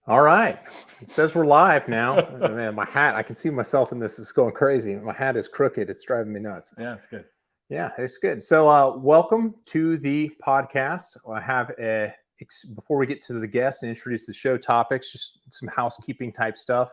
All right. It says we're live now. Man, my hat, I can see myself in this. It's going crazy. My hat is crooked. It's driving me nuts. Yeah, it's good. Yeah, it's good. So welcome to the podcast. I have before we get to the guests and introduce the show topics, just some housekeeping type stuff.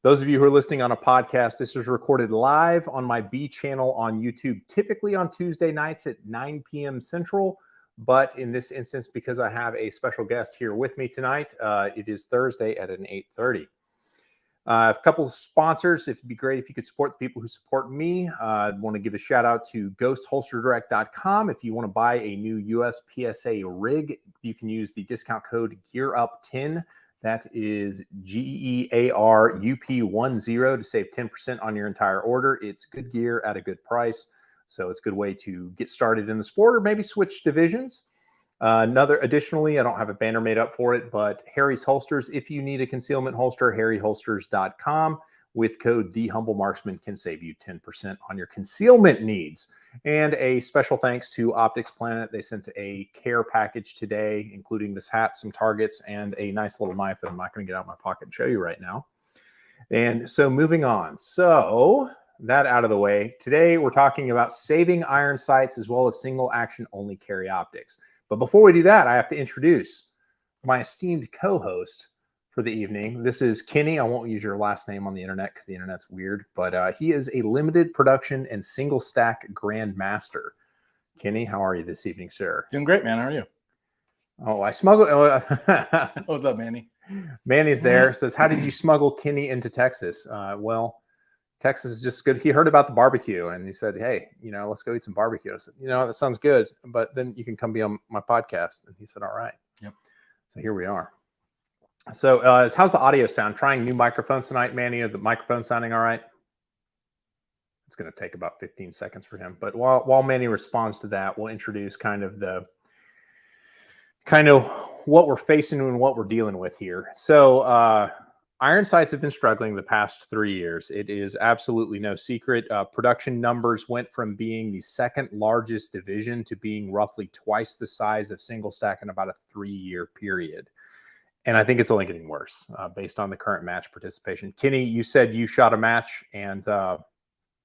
Those of you who are listening on a podcast, this is recorded live on my B channel on YouTube, typically on Tuesday nights at 9 p.m. Central. But in this instance, because I have a special guest here with me tonight, it is Thursday at an 8:30. A couple of sponsors. It'd be great if you could support the people who support me. I want to give a shout out to ghostholsterdirect.com. If you want to buy a new USPSA rig, you can use the discount code GEARUP10. That is GEARUP10 to save 10% on your entire order. It's good gear at a good price. So it's a good way to get started in the sport or maybe switch divisions. Additionally, I don't have a banner made up for it, but Harry's Holsters. If you need a concealment holster, harryholsters.com with code TheHumbleMarksman can save you 10% on your concealment needs. And a special thanks to Optics Planet. They sent a care package today, including this hat, some targets, and a nice little knife that I'm not going to get out of my pocket and show you right now. And so moving on. So that out of the way, today we're talking about saving iron sights as well as single action only carry optics. But before we do that, I have to introduce my esteemed co-host for the evening. This is Kenny. I won't use your last name on the internet because the internet's weird, but he is a limited production and single stack grandmaster. Kenny, how are you this evening, sir? Doing great, man. How are you? Oh, I smuggled. What's up, Manny? Manny's there. Says, how did you smuggle Kenny into Texas? Well, Texas is just good. He heard about the barbecue and he said, hey, let's go eat some barbecue. I said, that sounds good, but then you can come be on my podcast. And he said, all right. Yep. So here we are. So how's the audio sound? Trying new microphones tonight, Manny. Are the microphones sounding all right? It's going to take about 15 seconds for him. But while Manny responds to that, we'll introduce kind of what we're facing and what we're dealing with here. So iron sights have been struggling the past 3 years. It is absolutely no secret. Production numbers went from being the second largest division to being roughly twice the size of single stack in about a 3-year period. And I think it's only getting worse based on the current match participation. Kenny, you said you shot a match and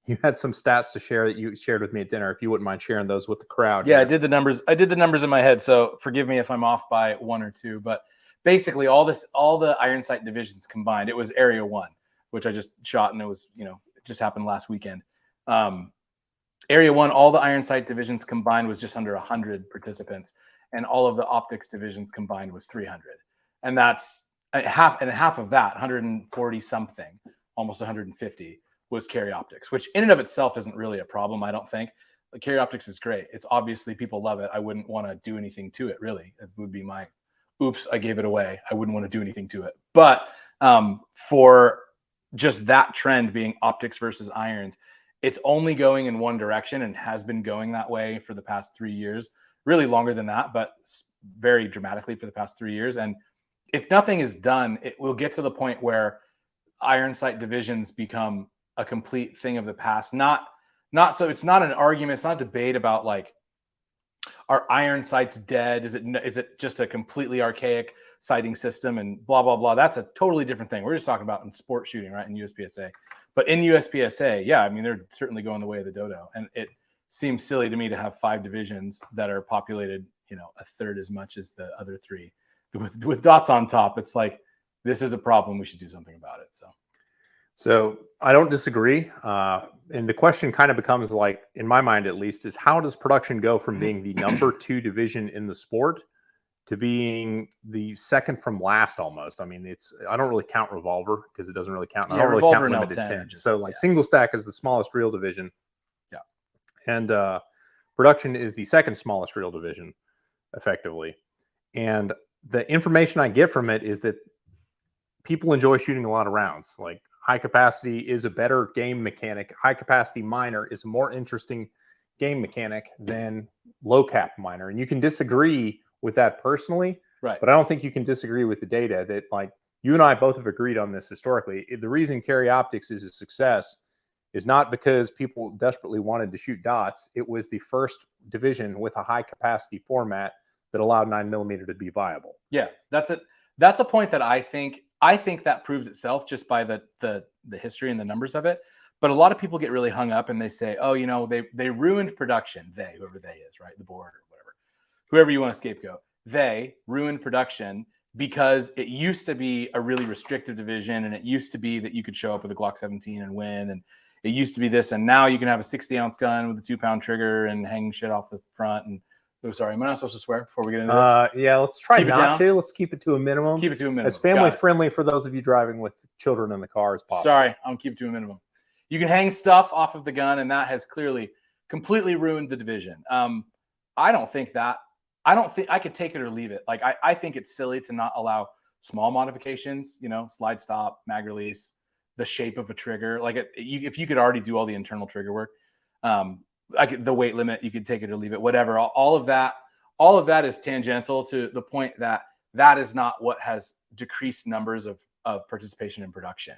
you had some stats to share that you shared with me at dinner. If you wouldn't mind sharing those with the crowd. Yeah, I did the numbers. I did the numbers in my head, so forgive me if I'm off by one or two. But basically, all the iron sight divisions combined, it was Area 1, which I just shot, and it was, it just happened last weekend. Area 1, all the iron sight divisions combined was just under 100 participants, and all of the optics divisions combined was 300. And that's half of that, 140 something, almost 150, was carry optics, which in and of itself isn't really a problem, I don't think. But carry optics is great. It's obviously people love it. I wouldn't want to do anything to it, really. It would be my oops, I gave it away. I wouldn't want to do anything to it. But for just that trend being optics versus irons, it's only going in one direction and has been going that way for the past 3 years, really longer than that, but very dramatically for the past 3 years. And if nothing is done, it will get to the point where iron sight divisions become a complete thing of the past. Not so it's not an argument, it's not a debate about like, are iron sights dead? Is it just a completely archaic sighting system and blah, blah, blah? That's a totally different thing. We're just talking about in sport shooting, right? In USPSA. But in USPSA, yeah, I mean, they're certainly going the way of the dodo. And it seems silly to me to have 5 divisions that are populated, a third as much as the other 3 with dots on top. It's like, this is a problem. We should do something about it. So I don't disagree. And the question kind of becomes like, in my mind at least, is how does production go from being the number 2 division in the sport to being the second from last almost? I mean, I don't really count revolver because it doesn't really count. I don't really count limited 10. So single stack is the smallest real division. Yeah. And production is the second smallest real division effectively. And the information I get from it is that people enjoy shooting a lot of rounds. Like, high capacity is a better game mechanic. High capacity minor is a more interesting game mechanic than low cap minor. And you can disagree with that personally, right? But I don't think you can disagree with the data that, like, you and I both have agreed on this historically. The reason carry optics is a success is not because people desperately wanted to shoot dots. It was the first division with a high capacity format that allowed 9mm to be viable. Yeah, that's it. That's a point that I think I think that proves itself just by the history and the numbers of it. But a lot of people get really hung up and they say, oh, they ruined production. Whoever they is, right? The board or whatever, whoever you want to scapegoat, they ruined production because it used to be a really restrictive division, and it used to be that you could show up with a Glock 17 and win, and it used to be this, and now you can have a 60-ounce gun with a 2-pound trigger and hanging shit off the front. And oh, sorry, am I not supposed to swear before we get into this? Yeah, let's try Keep it not down. to. Let's keep it to a minimum. Keep it to a minimum. As family friendly for those of you driving with children in the car as possible. Sorry, I'm gonna keep it to a minimum. You can hang stuff off of the gun, and that has clearly completely ruined the division. I don't think I could take it or leave it. Like I think it's silly to not allow small modifications, slide stop, mag release, the shape of a trigger. Like if you could already do all the internal trigger work, the weight limit, you could take it or leave it, whatever. All of that is tangential to the point that is not what has decreased numbers of participation in production.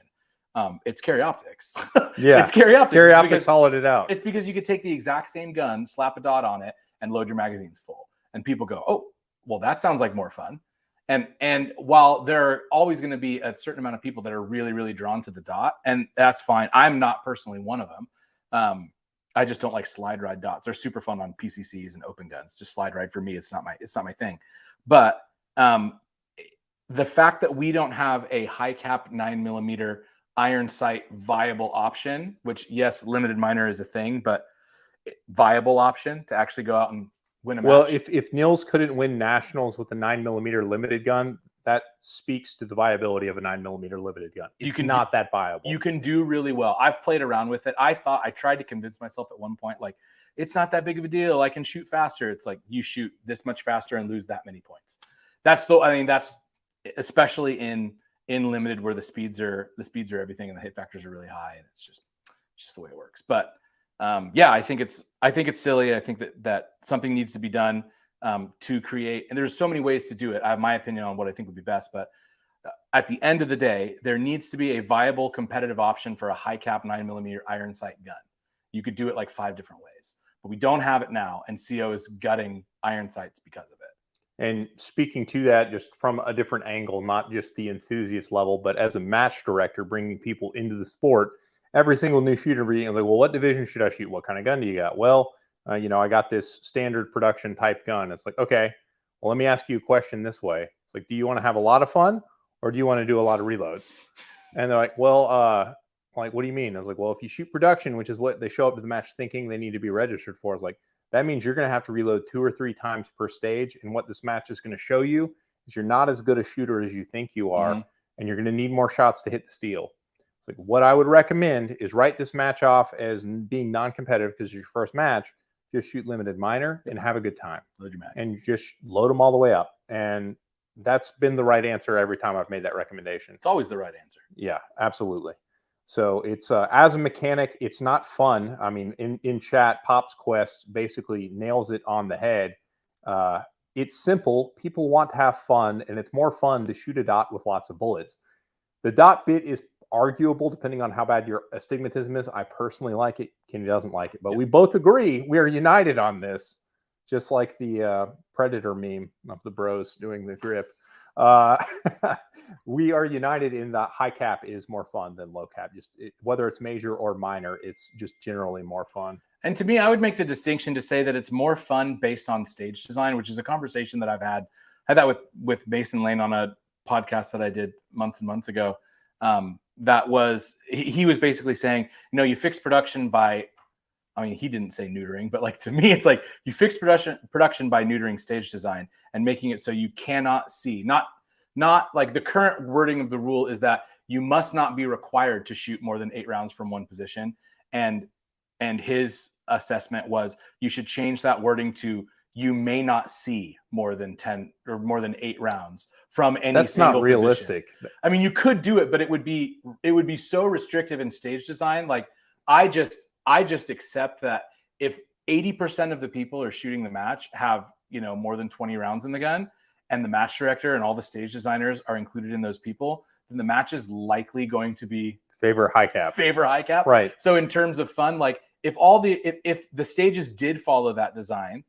It's Carry Optics. Yeah, it's Carry Optics. Carry Optics hollowed it out. It's because you could take the exact same gun, slap a dot on it, and load your magazines full. And people go, oh, well, that sounds like more fun. And while there are always going to be a certain amount of people that are really, really drawn to the dot, and that's fine. I'm not personally one of them. I just don't like slide ride dots. They're super fun on PCCs and open guns. Just slide ride for me, it's not my thing. But the fact that we don't have a high cap 9mm iron sight viable option, which yes, limited minor is a thing, but viable option to actually go out and win a match. Well, if Nils couldn't win nationals with a 9mm limited gun, that speaks to the viability of a 9mm limited gun. It's not that viable. You can do really well. I've played around with it. I tried to convince myself at one point, like, it's not that big of a deal. I can shoot faster. It's like you shoot this much faster and lose that many points. That's especially in limited where the speeds are everything and the hit factors are really high, and it's just the way it works. But yeah, I think it's silly. I think that something needs to be done to create, and there's so many ways to do it. I have my opinion on what I think would be best, but at the end of the day, there needs to be a viable competitive option for a high cap 9mm iron sight gun. You could do it like 5 different ways, but we don't have it now, and CO is gutting iron sights because of it. And speaking to that, just from a different angle, not just the enthusiast level, but as a match director, bringing people into the sport, every single new shooter being like, well, what division should I shoot? What kind of gun do you got? Well, I got this standard production type gun. It's like, okay, well, let me ask you a question this way. It's like, do you want to have a lot of fun, or do you want to do a lot of reloads? And they're like, well, like, what do you mean? I was like, well, if you shoot production, which is what they show up to the match thinking they need to be registered for, I was like, that means you're going to have to reload 2 or 3 times per stage. And what this match is going to show you is you're not as good a shooter as you think you are, and you're going to need more shots to hit the steel. It's like, what I would recommend is write this match off as being non-competitive because it's your first match. Just shoot limited minor and have a good time. Load your max. And just load them all the way up. And that's been the right answer every time I've made that recommendation. It's always the right answer. Yeah, absolutely. So it's as a mechanic, it's not fun. I mean, in chat, Pop's Quest basically nails it on the head. It's simple. People want to have fun, and it's more fun to shoot a dot with lots of bullets. The dot bit is arguable depending on how bad your astigmatism is. I personally like it. Kenny doesn't like it, but we both agree we are united on this. Just like the Predator meme of the bros doing the grip. We are united in that high cap is more fun than low cap. Whether it's major or minor, it's just generally more fun. And to me, I would make the distinction to say that it's more fun based on stage design, which is a conversation that I've had that with Mason Lane on a podcast that I did months and months ago. He was basically saying, you fix production by, I mean, he didn't say neutering, but like to me, it's like you fix production by neutering stage design and making it so you cannot see. Not like the current wording of the rule is that you must not be required to shoot more than 8 rounds from one position. And his assessment was you should change that wording to you may not see more than 10 or more than 8 rounds from any That's single not realistic. Position. I mean, you could do it, but it would be so restrictive in stage design. Like I just accept that if 80% of the people are shooting the match have, more than 20 rounds in the gun, and the match director and all the stage designers are included in those people, then the match is likely going to be favor high cap. Right. So in terms of fun, like if the stages did follow that design,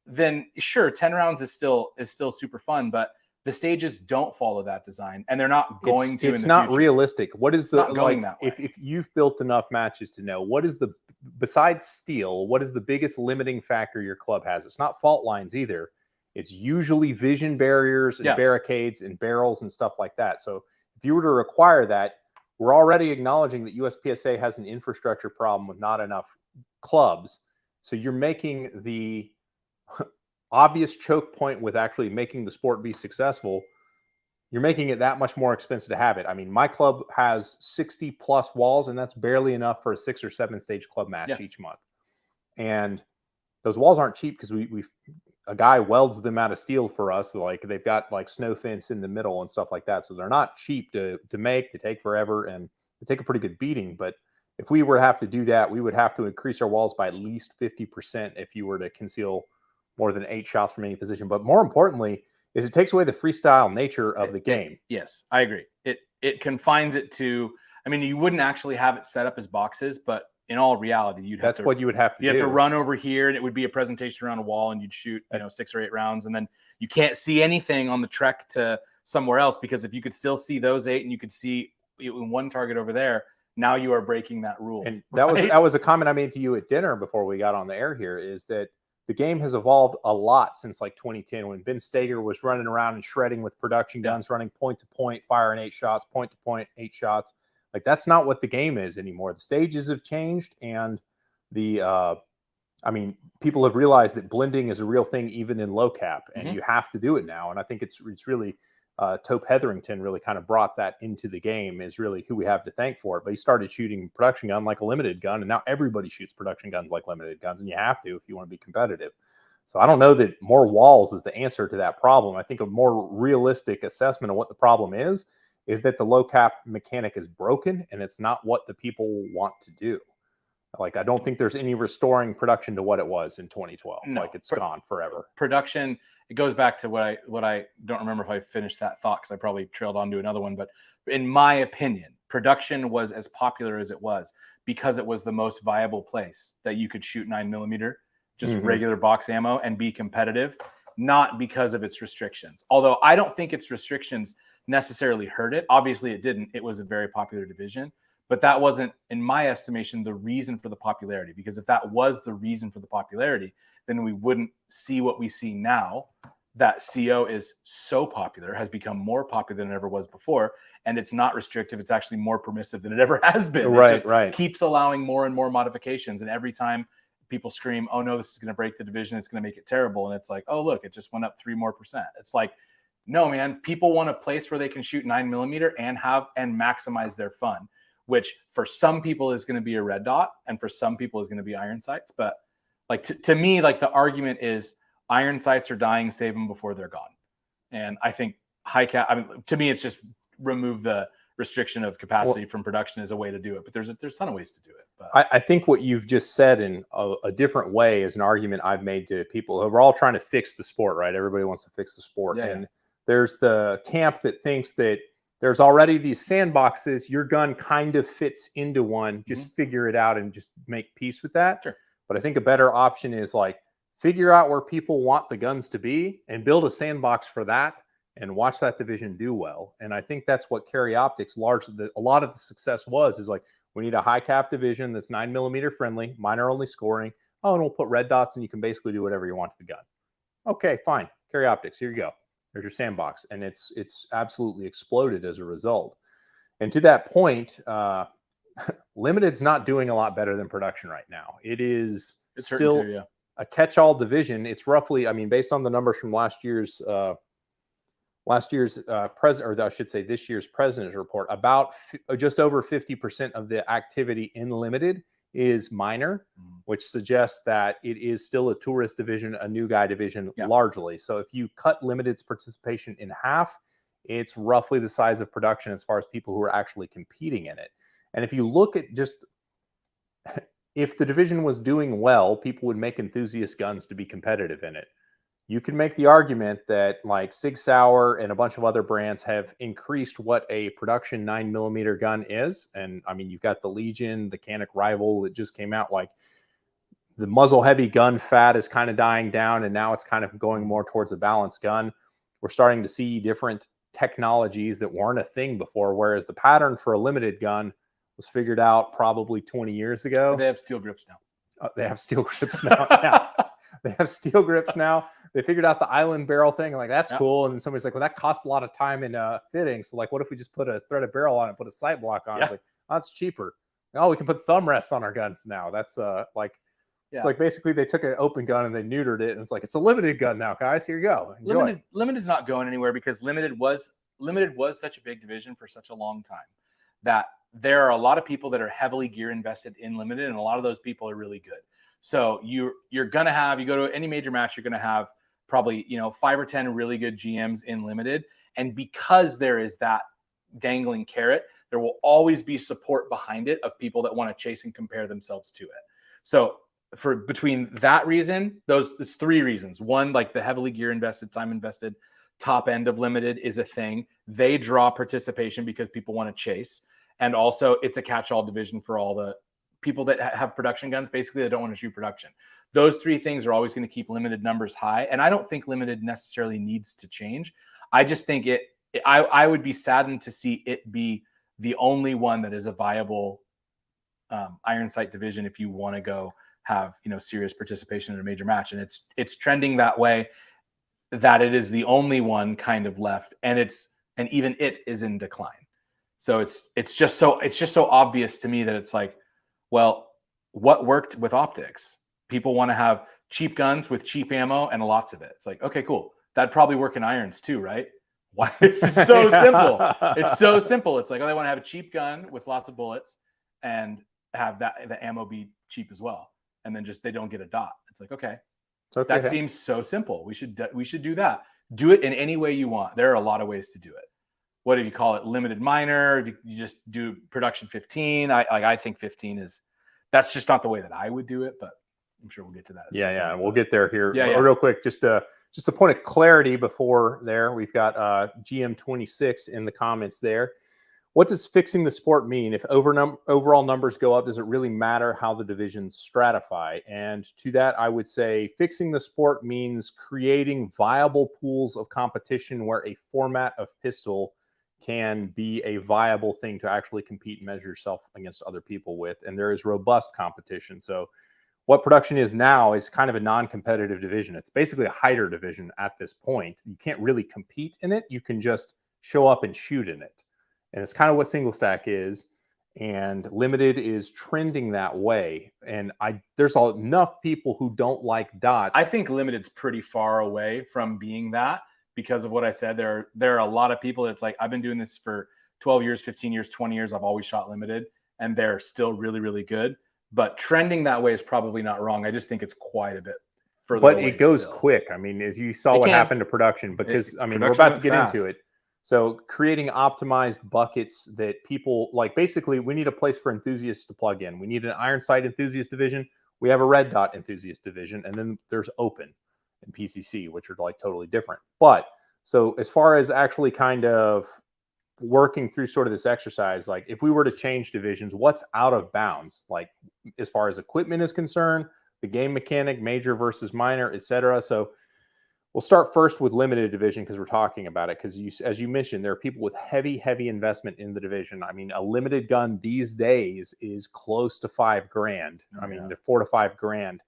then sure, 10 rounds is still super fun. But The stages don't follow that design, and they're not going to. It's not realistic. What is the not going that way. If you've built enough matches to know what is the, besides steel, what is the biggest limiting factor your club has? It's not fault lines either. It's usually vision barriers and barricades and barrels and stuff like that. So if you were to require that, we're already acknowledging that USPSA has an infrastructure problem with not enough clubs. So you're making the obvious choke point with actually making the sport be successful. You're making it that much more expensive to have it. I mean, my club has 60 plus walls, and that's barely enough for a 6 or 7 stage club match each month. And those walls aren't cheap because a guy welds them out of steel for us. Like, they've got like snow fence in the middle and stuff like that. So they're not cheap to make. They take forever and they take a pretty good beating. But if we were to have to do that, we would have to increase our walls by at least 50% if you were to conceal more than 8 shots from any position. But more importantly, is it takes away the freestyle nature of the game. Yes, I agree. It confines it to, I mean, you wouldn't actually have it set up as boxes, but in all reality, that's what you would have to do. You have to run over here, and it would be a presentation around a wall, and you'd shoot 6 or 8 rounds, and then you can't see anything on the trek to somewhere else, because if you could still see those 8 and you could see one target over there, now you are breaking that rule. And that was a comment I made to you at dinner before we got on the air here, is that the game has evolved a lot since like 2010, when Ben Stager was running around and shredding with production guns, running point to point, firing 8 shots, point to point, 8 shots. Like, that's not what the game is anymore. The stages have changed, and I mean, people have realized that blending is a real thing even in low cap, and you have to do it now. And I think it's really Tope Hetherington really kind of brought that into the game, is really who we have to thank for it. But he started shooting production gun like a limited gun, and now everybody shoots production guns like limited guns, and you have to if you want to be competitive. So I don't know that more walls is the answer to that problem. I think a more realistic assessment of what the problem is that the low cap mechanic is broken, and it's not what the people want to do. Like, I don't think there's any restoring production to what it was in 2012. No, like, it's gone forever. Production, it goes back to what I don't remember if I finished that thought, because I probably trailed on to another one. But in my opinion, production was as popular as it was because it was the most viable place that you could shoot 9mm, just regular box ammo, and be competitive, not because of its restrictions. Although I don't think its restrictions necessarily hurt it. Obviously it didn't. It was a very popular division, but that wasn't, in my estimation, the reason for the popularity. Because if that was the reason for the popularity, then we wouldn't see what we see now, that CO is so popular, has become more popular than it ever was before, and it's not restrictive. It's actually more permissive than it ever has been. It keeps allowing more and more modifications, and every time people scream, oh no, this is going to break the division, it's going to make it terrible, and it's like, oh look, it just went up 3%. It's like, no, man, people want a place where they can shoot 9mm and maximize their fun, which for some people is going to be a red dot, and for some people is going to be iron sights. But like, to me, like, the argument is iron sights are dying, save them before they're gone. And I think high cap, I mean, to me, it's just remove the restriction of capacity from production as a way to do it. But there's a ton of ways to do it. But I think what you've just said in a different way is an argument I've made to people who are all trying to fix the sport, right? Everybody wants to fix the sport. And there's the camp that thinks that there's already these sandboxes. Your gun kind of fits into one. Just figure it out and just make peace with that. Sure. But I think a better option is, like, figure out where people want the guns to be and build a sandbox for that and watch that division do well. And I think that's what Carry Optics a lot of the success is like, we need a high cap division that's 9mm friendly, minor only scoring. Oh, and we'll put red dots and you can basically do whatever you want to the gun. Okay, fine. Carry Optics, here you go. There's your sandbox. And it's absolutely exploded as a result. And to that point, Limited's not doing a lot better than production right now. It's still a catch-all division. It's roughly, I mean, based on the numbers from this year's president's report, about just over 50% of the activity in Limited is minor, which suggests that it is still a tourist division, a new guy division largely. So if you cut Limited's participation in half, it's roughly the size of production as far as people who are actually competing in it. And if you look at just, if the division was doing well, people would make enthusiast guns to be competitive in it. You can make the argument that, like, Sig Sauer and a bunch of other brands have increased what a production 9mm gun is. And I mean, you've got the Legion, the Canic Rival that just came out. Like, the muzzle heavy gun fad is kind of dying down, and now it's kind of going more towards a balanced gun. we're starting to see different technologies that weren't a thing before, whereas the pattern for a limited gun was figured out probably 20 years ago. They have steel grips now. They have steel grips now. Yeah. They have steel grips now. They figured out the island barrel thing. Like, that's cool. And then somebody's like, well, that costs a lot of time in fitting. So like, what if we just put a threaded barrel on it, put a sight block on it? It's like, oh, that's cheaper. Oh, we can put thumb rests on our guns now. That's it's like basically they took an open gun and they neutered it. And it's like, it's a limited gun now, guys. Here you go. Enjoy. Limited is not going anywhere because limited was such a big division for such a long time that there are a lot of people that are heavily gear invested in limited, and a lot of those people are really good. So you're gonna have, you go to any major match, you're gonna have probably 5 or 10 really good GMs in limited, and because there is that dangling carrot, there will always be support behind it of people that want to chase and compare themselves to it. So for between that reason, there's 3 reasons. One, like the heavily gear invested, time invested, top end of limited is a thing. They draw participation because people want to chase, and also it's a catch-all division for all the people that have production guns. Basically, they don't want to shoot production. Those 3 things are always going to keep limited numbers high, and I don't think limited necessarily needs to change. I just think I would be saddened to see it be the only one that is a viable iron sight division if you want to go have serious participation in a major match, and it's trending that way, that it is the only one kind of left, and even it is in decline. So it's just so obvious to me that it's like, well, what worked with optics? People want to have cheap guns with cheap ammo and lots of it. It's like, okay, cool. That'd probably work in irons too, right? Why? It's just so simple. It's so simple. It's like, oh, they want to have a cheap gun with lots of bullets and have the ammo be cheap as well. And then just, they don't get a dot. It's like, okay, that seems so simple. We should do that. Do it in any way you want. There are a lot of ways to do it. What do you call it? Limited minor? You just do production 15. I think 15 that's just not the way that I would do it, but I'm sure we'll get to that. Yeah. We'll get there here. Yeah. Real quick, just a point of clarity before there. We've got GM26 in the comments there. What does fixing the sport mean? If overall numbers go up, does it really matter how the divisions stratify? And to that, I would say fixing the sport means creating viable pools of competition where a format of pistol can be a viable thing to actually compete and measure yourself against other people with. And there is robust competition. So what production is now is kind of a non-competitive division. It's basically a hider division at this point. You can't really compete in it. You can just show up and shoot in it. And it's kind of what single stack is. And limited is trending that way. And there's enough people who don't like dots. I think limited's pretty far away from being that because of what I said. There are a lot of people that's like, I've been doing this for 12 years, 15 years, 20 years. I've always shot limited, and they're still really, really good. But trending that way is probably not wrong. I just think it's quite a bit further But away it goes still. quick. I mean, as you saw what happened to production, because we're about to get into it. So creating optimized buckets that people like, basically we need a place for enthusiasts to plug in. We need an iron sight enthusiast division. We have a red dot enthusiast division. And then there's open and PCC, which are like totally different. But so as far as actually kind of working through sort of this exercise, like if we were to change divisions, what's out of bounds? Like as far as equipment is concerned, the game mechanic, major versus minor, etc. So we'll start first with limited division because we're talking about it. Because as you mentioned, there are people with heavy investment in the division. I mean, a limited gun these days is close to $5,000. I mean, to $4,000 to $5,000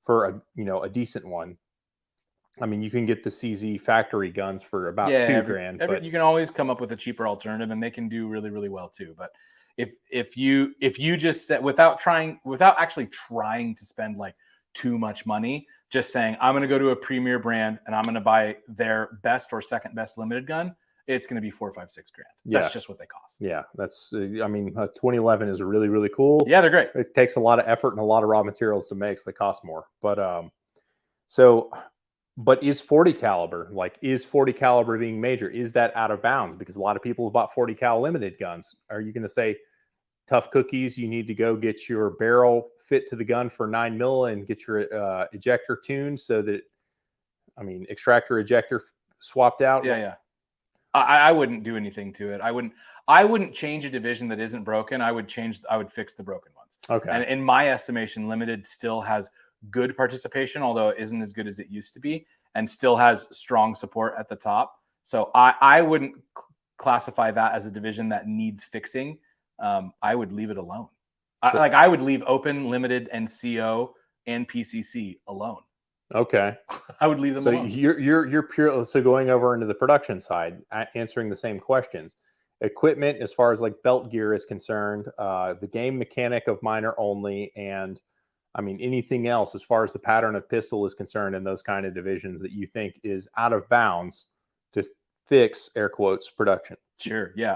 for a decent one. I mean, you can get the CZ factory guns for about $2,000. But you can always come up with a cheaper alternative, and they can do really, really well too. But if you just set without actually trying to spend like too much money, just saying, I'm going to go to a premier brand and I'm going to buy their best or second best limited gun, it's going to be $4,000, $5,000, $6,000. That's just what they cost. Yeah. That's, I mean, 2011 is really, really cool. Yeah, they're great. It takes a lot of effort and a lot of raw materials to make, so they cost more. But, but is 40 caliber being major? Is that out of bounds? Because a lot of people have bought 40 cal limited guns. Are you going to say, tough cookies, you need to go get your barrel fit to the gun for 9 mil and get your ejector tuned so that, extractor ejector swapped out? Yeah. I wouldn't do anything to it. I wouldn't change a division that isn't broken. I would fix the broken ones. Okay. And in my estimation, limited still has good participation, although it isn't as good as it used to be, and still has strong support at the top. So I wouldn't classify that as a division that needs fixing. I would leave it alone. I would leave open, limited, and CO and PCC alone. Okay. I would leave them alone. You're pure. So going over into the production side, answering the same questions. Equipment, as far as like belt gear is concerned, the game mechanic of minor only, and I mean anything else as far as the pattern of pistol is concerned in those kind of divisions that you think is out of bounds to fix, air quotes, production. Sure. Yeah.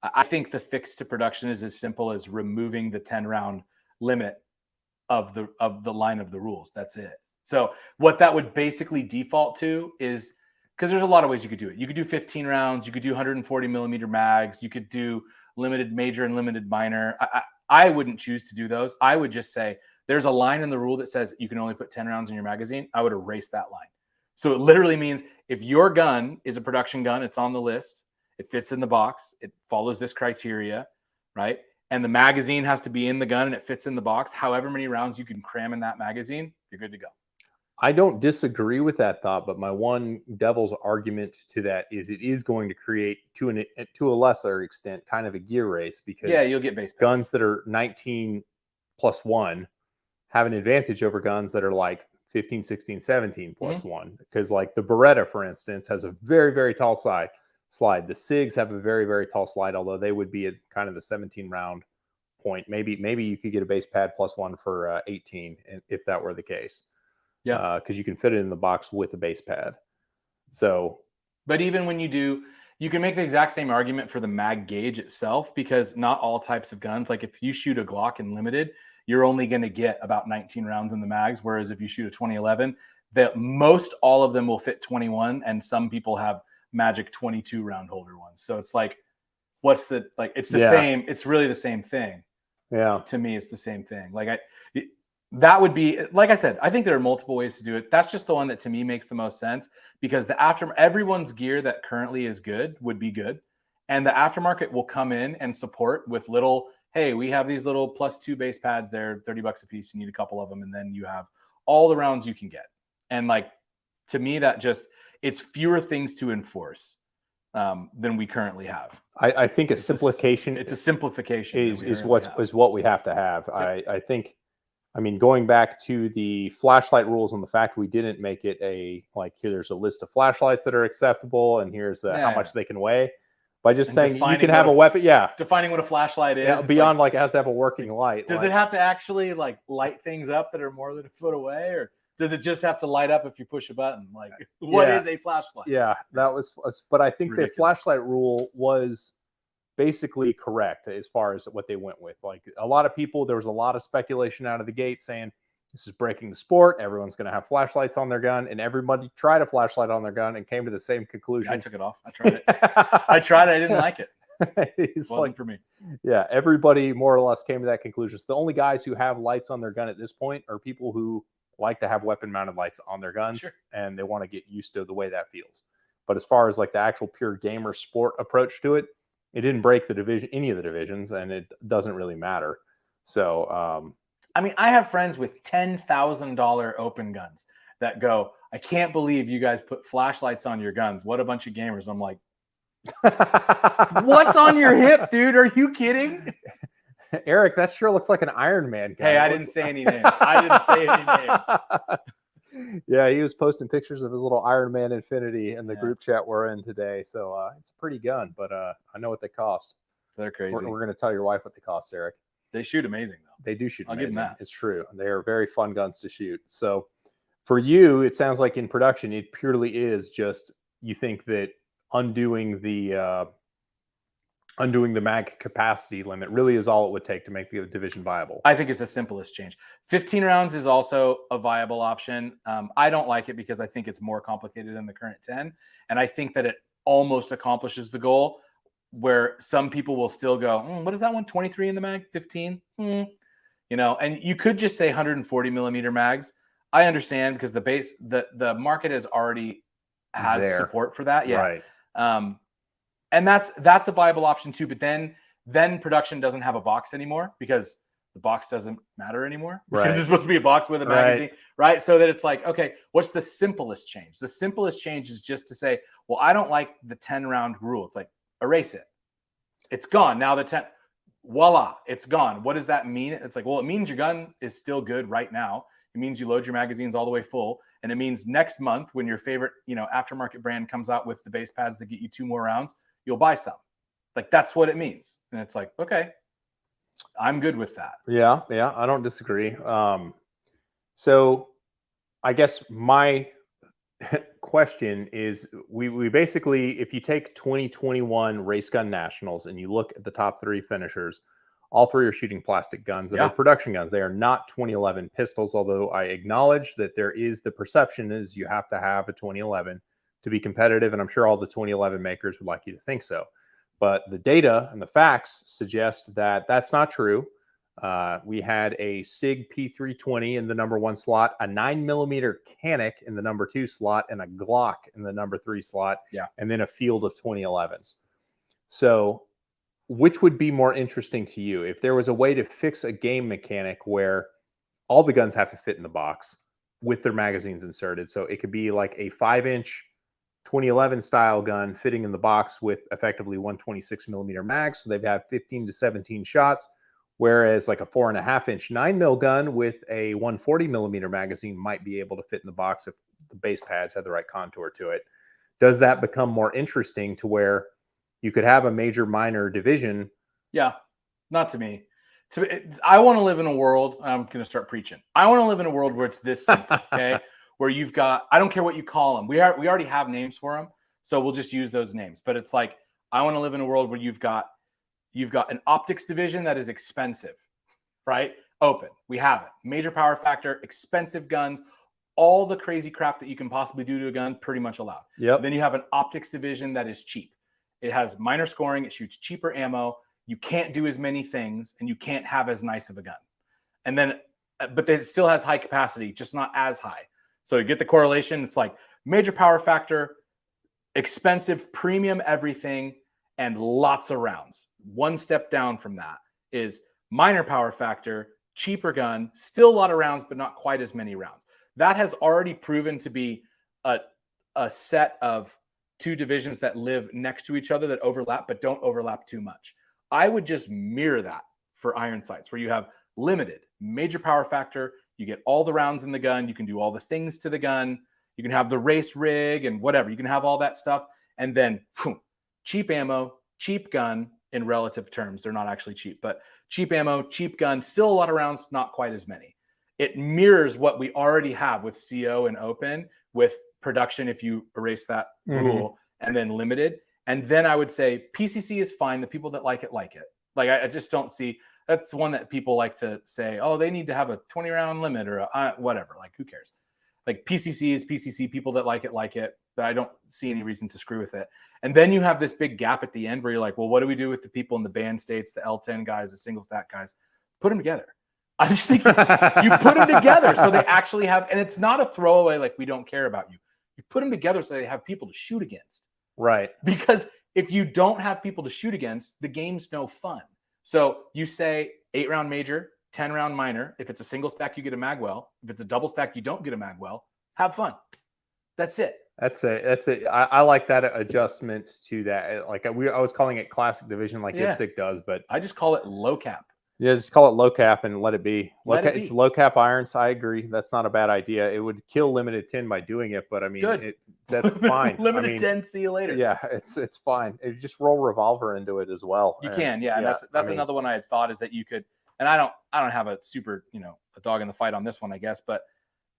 I think the fix to production is as simple as removing the 10-round limit of the line of the rules. That's it. So what that would basically default to is, because there's a lot of ways you could do it. You could do 15 rounds. You could do 140 millimeter mags. You could do limited major and limited minor. I wouldn't choose to do those. I would just say there's a line in the rule that says you can only put 10 rounds in your magazine. I would erase that line. So it literally means if your gun is a production gun, it's on the list, it fits in the box, it follows this criteria, right? And the magazine has to be in the gun and it fits in the box. However many rounds you can cram in that magazine, you're good to go. I don't disagree with that thought, but my one devil's argument to that is it is going to create, to a lesser extent, kind of a gear race, because you'll get base guns pads that are 19+1 have an advantage over guns that are like 15, 16, 17+1. Because like the Beretta, for instance, has a very, very tall slide. The SIGs have a very, very tall slide, although they would be at kind of the 17 round point. Maybe you could get a base pad +1 for 18 if that were the case. Yeah, because you can fit it in the box with a base pad. So, but even when you do, you can make the exact same argument for the mag gauge itself, because not all types of guns, like if you shoot a Glock in limited, you're only going to get about 19 rounds in the mags. Whereas if you shoot a 2011, most all of them will fit 21, and some people have magic 22 round holder ones. So it's like, it's the same. It's really the same thing. Yeah. To me, it's the same thing. That would be, like I said, I think there are multiple ways to do it. That's just the one that to me makes the most sense, because everyone's gear that currently is good would be good. And the aftermarket will come in and support with little, hey, we have these little +2 base pads. They're $30 a piece. You need a couple of them. And then you have all the rounds you can get. And to me, it's fewer things to enforce than we currently have. I think it's a simplification is what we have to have. Yep. I think, I mean, going back to the flashlight rules and the fact we didn't make it here's a list of flashlights that are acceptable and here's how much they can weigh. By just saying you can have a weapon, defining what a flashlight is. Yeah, beyond it has to have a working light. Does it have to actually light things up that are more than a foot away, or does it just have to light up if you push a button? What is a flashlight? Yeah, that was. But I think the flashlight rule was basically correct as far as what they went with. A lot of people, there was a lot of speculation out of the gate saying this is breaking the sport. Everyone's going to have flashlights on their gun, and everybody tried a flashlight on their gun and came to the same conclusion. I took it off. I tried it. I didn't like it. It wasn't for me. Yeah, everybody more or less came to that conclusion. So the only guys who have lights on their gun at this point are people who like to have weapon-mounted lights on their guns, and they want to get used to the way that feels. But as far as the actual pure gamer sport approach to it, it didn't break any of the divisions, and it doesn't really matter. So, I mean, I have friends with $10,000 open guns that go, I can't believe you guys put flashlights on your guns. What a bunch of gamers. I'm like, what's on your hip, dude? Are you kidding? Eric, that sure looks like an Iron Man gun. Hey, I didn't say any names. Yeah, he was posting pictures of his little Iron Man Infinity in the group chat we're in today. So it's a pretty gun, but I know what they cost. They're crazy. We're going to tell your wife what they cost, Eric. They shoot amazing, though. They do shoot amazing. I'll give them that. It's true. They are very fun guns to shoot. So for you, it sounds like in production, it purely is just you think that undoing the mag capacity limit really is all it would take to make the division viable. I think it's the simplest change. 15 rounds is also a viable option. I don't like it because I think it's more complicated than the current 10. And I think that it almost accomplishes the goal, where some people will still go, what is that one? 23 in the mag, 15? And you could just say 140 millimeter mags. I understand, because the market has support for that. Yeah. Right. And that's a viable option too. But then production doesn't have a box anymore, because the box doesn't matter anymore because Right. it's supposed to be a box with a magazine, right? So that it's like, okay, what's the simplest change? The simplest change is just to say, well, I don't like the 10-round rule. It's like, erase it. It's gone. Now the 10, voila, it's gone. What does that mean? It's like, well, it means your gun is still good right now. It means you load your magazines all the way full. And it means next month when your favorite, aftermarket brand comes out with the base pads that get you 2 more rounds, you'll buy some. Like, that's what it means. And it's like, okay, I'm good with that. Yeah, I don't disagree. So I guess my question is, we basically, if you take 2021 Race Gun Nationals and you look at the top 3 finishers, all 3 are shooting plastic guns that are production guns. They are not 2011 pistols, although I acknowledge that there is the perception is you have to have a 2011 to be competitive, and I'm sure all the 2011 makers would like you to think so. But the data and the facts suggest that that's not true. We had a SIG P320 in the number 1 slot, a 9mm Canic in the number 2 slot, and a Glock in the number 3 slot, and then a field of 2011s. So which would be more interesting to you? If there was a way to fix a game mechanic where all the guns have to fit in the box with their magazines inserted, so it could be like a 5-inch 2011 style gun fitting in the box with effectively 126mm mags, so they've had 15 to 17 shots, whereas like a 4.5-inch 9mm gun with a 140mm magazine might be able to fit in the box if the base pads had the right contour to it. Does that become more interesting to where you could have a major minor division? Yeah, not to me. I want to live in a world, I'm going to start preaching. I want to live in a world where it's this simple, okay? Where you've got, I don't care what you call them. We already have names for them, so we'll just use those names. But it's like, I want to live in a world where you've got an optics division that is expensive, right? Open. We have it. Major power factor, expensive guns, all the crazy crap that you can possibly do to a gun, pretty much allowed. Yep. Then you have an optics division that is cheap. It has minor scoring. It shoots cheaper ammo. You can't do as many things, and you can't have as nice of a gun. And then, but it still has high capacity, just not as high. So you get the correlation. It's like major power factor, expensive, premium everything, and lots of rounds. One step down from that is minor power factor, cheaper gun, still a lot of rounds, but not quite as many rounds. That has already proven to be a set of 2 divisions that live next to each other that overlap, but don't overlap too much. I would just mirror that for iron sights, where you have limited major power factor. You get all the rounds in the gun. You can do all the things to the gun. You can have the race rig and whatever. You can have all that stuff. And then cheap ammo, cheap gun in relative terms. They're not actually cheap, but cheap ammo, cheap gun, still a lot of rounds, not quite as many. It mirrors what we already have with CO and open, with production, if you erase that rule, and then limited. And then I would say PCC is fine. The people that like it, like it. Like, I just don't see, that's one that people like to say, oh, they need to have a 20-round limit or whatever. Like, who cares? Like, PCC is PCC. People that like it. But I don't see any reason to screw with it. And then you have this big gap at the end where you're like, well, what do we do with the people in the band states, the L10 guys, the single stack guys? Put them together. I just think you put them together so they actually have, and it's not a throwaway, like, we don't care about you. You put them together so they have people to shoot against. Right. Because if you don't have people to shoot against, the game's no fun. So you say 8-round major, 10-round minor. If it's a single stack, you get a magwell. If it's a double stack, you don't get a magwell. Have fun. That's it. That's it. I like that adjustment to that. Like, I was calling it classic division, like IPSC does, but I just call it low cap. Yeah, just call it low cap and let it be. It's low cap irons. I agree. That's not a bad idea. It would kill limited 10 by doing it, but I mean, that's fine. Limited 10, see you later. Yeah, it's fine. Just roll revolver into it as well. You can, yeah. And that's another one I had thought, is that you could, and I don't have a super, a dog in the fight on this one, I guess, but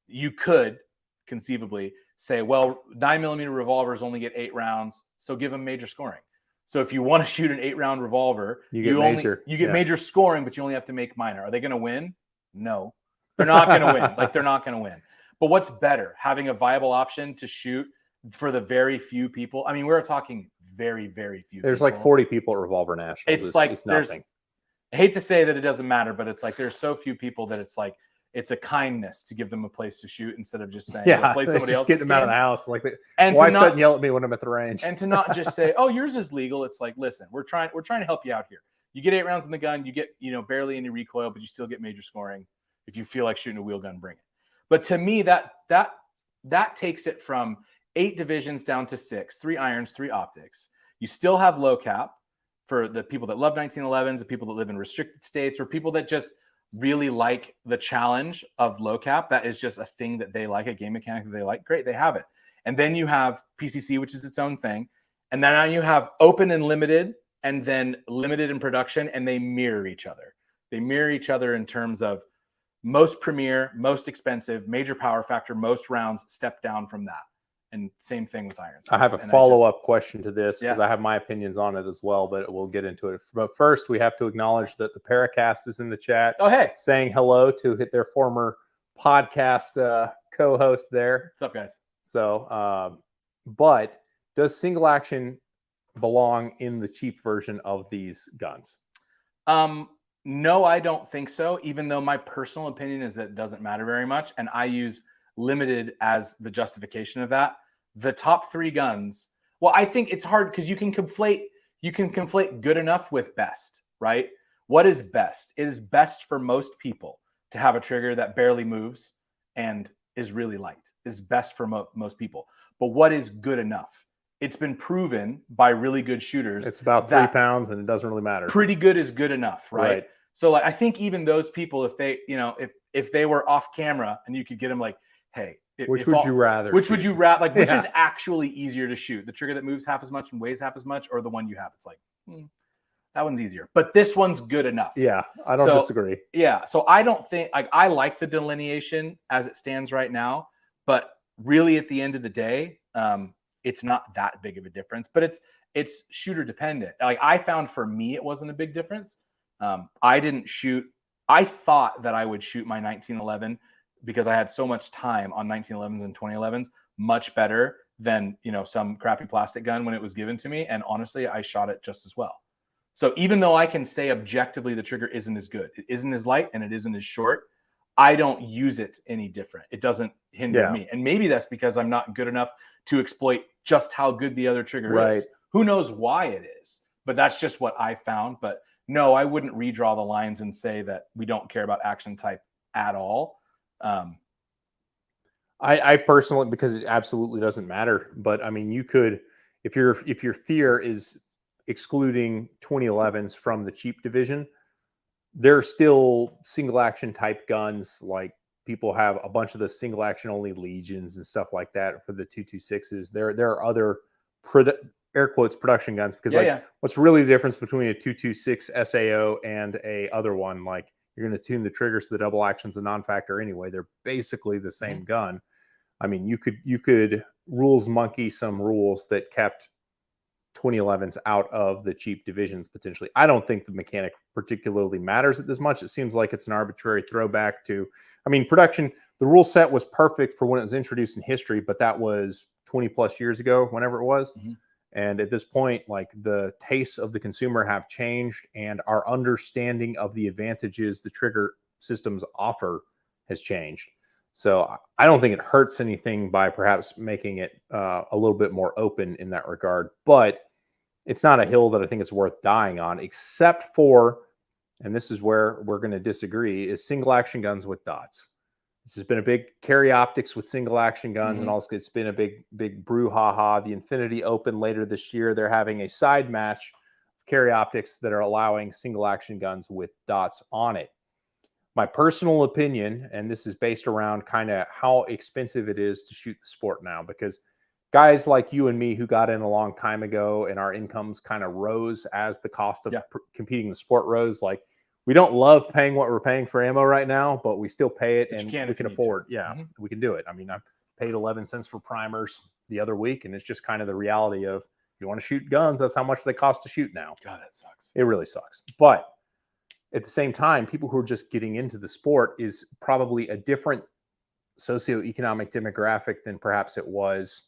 you could conceivably say, well, 9mm revolvers only get 8 rounds, so give them major scoring. So if you want to shoot an 8-round revolver, you get major scoring, but you only have to make minor. Are they going to win? No, they're not going to win. Like, they're not going to win. But what's better? Having a viable option to shoot for the very few people. I mean, we're talking very, very few. There's like 40 people at Revolver Nationals. It's nothing. I hate to say that it doesn't matter, but it's like there's so few people that it's like it's a kindness to give them a place to shoot instead of just saying, play somebody else. Get them out of the house. Like, the wife doesn't yell at me when I'm at the range. And to not just say, oh, yours is legal. It's like, listen, we're trying to help you out here. You get 8 rounds in the gun, you get, barely any recoil, but you still get major scoring. If you feel like shooting a wheel gun, bring it. But to me, that takes it from 8 divisions down to 6, 3 irons, 3 optics. You still have low cap for the people that love 1911s, the people that live in restricted states, or people that just really like the challenge of low cap. That is just a thing that they like, a game mechanic that they like. Great, they have it. And then you have PCC, which is its own thing. And then now you have open and limited, and then limited in production, and they mirror each other. They mirror each other in terms of most premier, most expensive, major power factor, most rounds step down from that. And same thing with irons. I have a follow-up question to this because I have my opinions on it as well, but we'll get into it. But first, we have to acknowledge that the Paracast is in the chat. Oh, hey. Saying hello to their former podcast co-host there. What's up, guys? So, but does single action belong in the cheap version of these guns? No, I don't think so, even though my personal opinion is that it doesn't matter very much. And I use limited as the justification of that. The top 3 guns, well, I think it's hard because you can conflate good enough with best, right? What is best? It is best for most people to have a trigger that barely moves and is really light. It's best for most people. But what is good enough? It's been proven by really good shooters. It's about 3 pounds and it doesn't really matter. Pretty good is good enough, right? So I think even those people, if they, if they were off camera and you could get them like, hey, which would you rather? Which would you rather? Like, which is actually easier to shoot? The trigger that moves half as much and weighs half as much, or the one you have? It's like, that one's easier. But this one's good enough. Yeah, I don't disagree. Yeah, so I don't think I like the delineation as it stands right now, but really at the end of the day, it's not that big of a difference. But it's shooter dependent. Like I found for me, it wasn't a big difference. I didn't shoot. I thought that I would shoot my 1911 because I had so much time on 1911s and 2011s much better than, some crappy plastic gun when it was given to me. And honestly, I shot it just as well. So even though I can say objectively the trigger isn't as good, it isn't as light and it isn't as short, I don't use it any different. It doesn't hinder me. And maybe that's because I'm not good enough to exploit just how good the other trigger is. Who knows why it is, but that's just what I found. But no, I wouldn't redraw the lines and say that we don't care about action type at all. I personally, because it absolutely doesn't matter, but I mean, you could, if your fear is excluding 2011s from the cheap division, there are still single action type guns. Like people have a bunch of the single action only Legions and stuff like that for the 226s. There are other air quotes production guns because what's really the difference between a 226 SAO and a other one? Like you're going to tune the triggers to the double actions and non-factor anyway. They're basically the same gun. I mean, you could rules monkey some rules that kept 2011s out of the cheap divisions potentially. I don't think the mechanic particularly matters at this much. It seems like it's an arbitrary throwback to, I mean, production. The rule set was perfect for when it was introduced in history, but that was 20 plus years ago, whenever it was. And at this point, like the tastes of the consumer have changed and our understanding of the advantages the trigger systems offer has changed. So I don't think it hurts anything by perhaps making it a little bit more open in that regard, but it's not a hill that I think it's worth dying on, except for, and this is where we're going to disagree, is single action guns with dots. This has been a big carry optics with single action guns, and also it's been a big brouhaha. The Infinity Open later this year, they're having a side match carry optics that are allowing single action guns with dots on it. My personal opinion, and this is based around kind of how expensive it is to shoot the sport now, because guys like you and me who got in a long time ago and our incomes kind of rose as the cost of competing in the sport rose. Like we don't love paying what we're paying for ammo right now, but we still pay it and we can afford. We can do it. I mean, I paid 11 cents for primers the other week, and it's just kind of the reality of if you want to shoot guns, that's how much they cost to shoot now. God, that sucks. It really sucks. But at the same time, people who are just getting into the sport is probably a different socioeconomic demographic than perhaps it was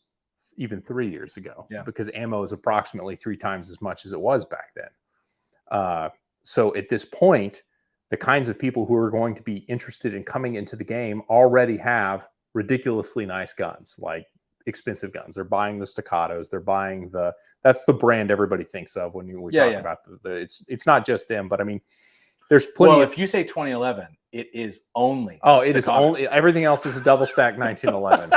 even 3 years ago, because ammo is approximately 3 times as much as it was back then. So at this point, the kinds of people who are going to be interested in coming into the game already have ridiculously nice guns, like expensive guns. They're buying the staccatos, they're buying the That's the brand everybody thinks of when we talk about it's not just them, but I mean, there's plenty. Well, if you say 2011, it is only. It is only. Everything else is a double stack 1911.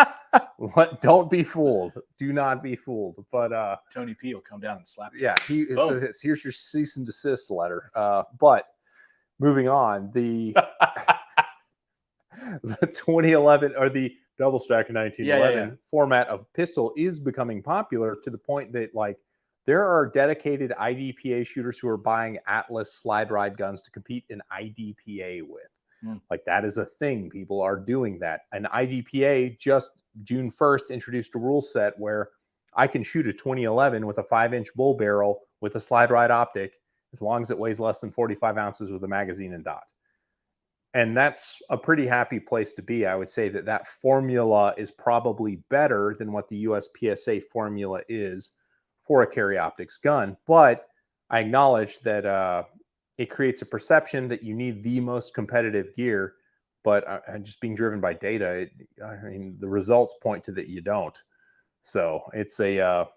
Don't be fooled. Do not be fooled. But Tony P will come down and slap you. Yeah, he says, here's your cease and desist letter. But moving on, the 2011 or the double stack 1911 format of pistol is becoming popular to the point that like there are dedicated IDPA shooters who are buying Atlas slide ride guns to compete in IDPA with. Like that is a thing. People are doing that. And IDPA just June 1st introduced a rule set where I can shoot a 2011 with a 5-inch bull barrel with a slide ride optic as long as it weighs less than 45 ounces with a magazine and dot. And that's a pretty happy place to be. I would say that that formula is probably better than what the USPSA formula is for a Carry Optics gun. But I acknowledge that it creates a perception that you need the most competitive gear. But just being driven by data, I mean, the results point to that you don't. So it's a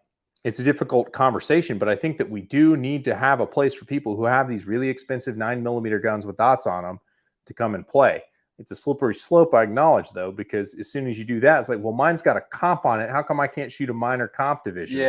difficult conversation, but I think that we do need to have a place for people who have these really expensive 9mm guns with dots on them to come and play. It's a slippery slope, I acknowledge, though, because as soon as you do that, it's like, well, mine's got a comp on it. How come I can't shoot a minor comp division?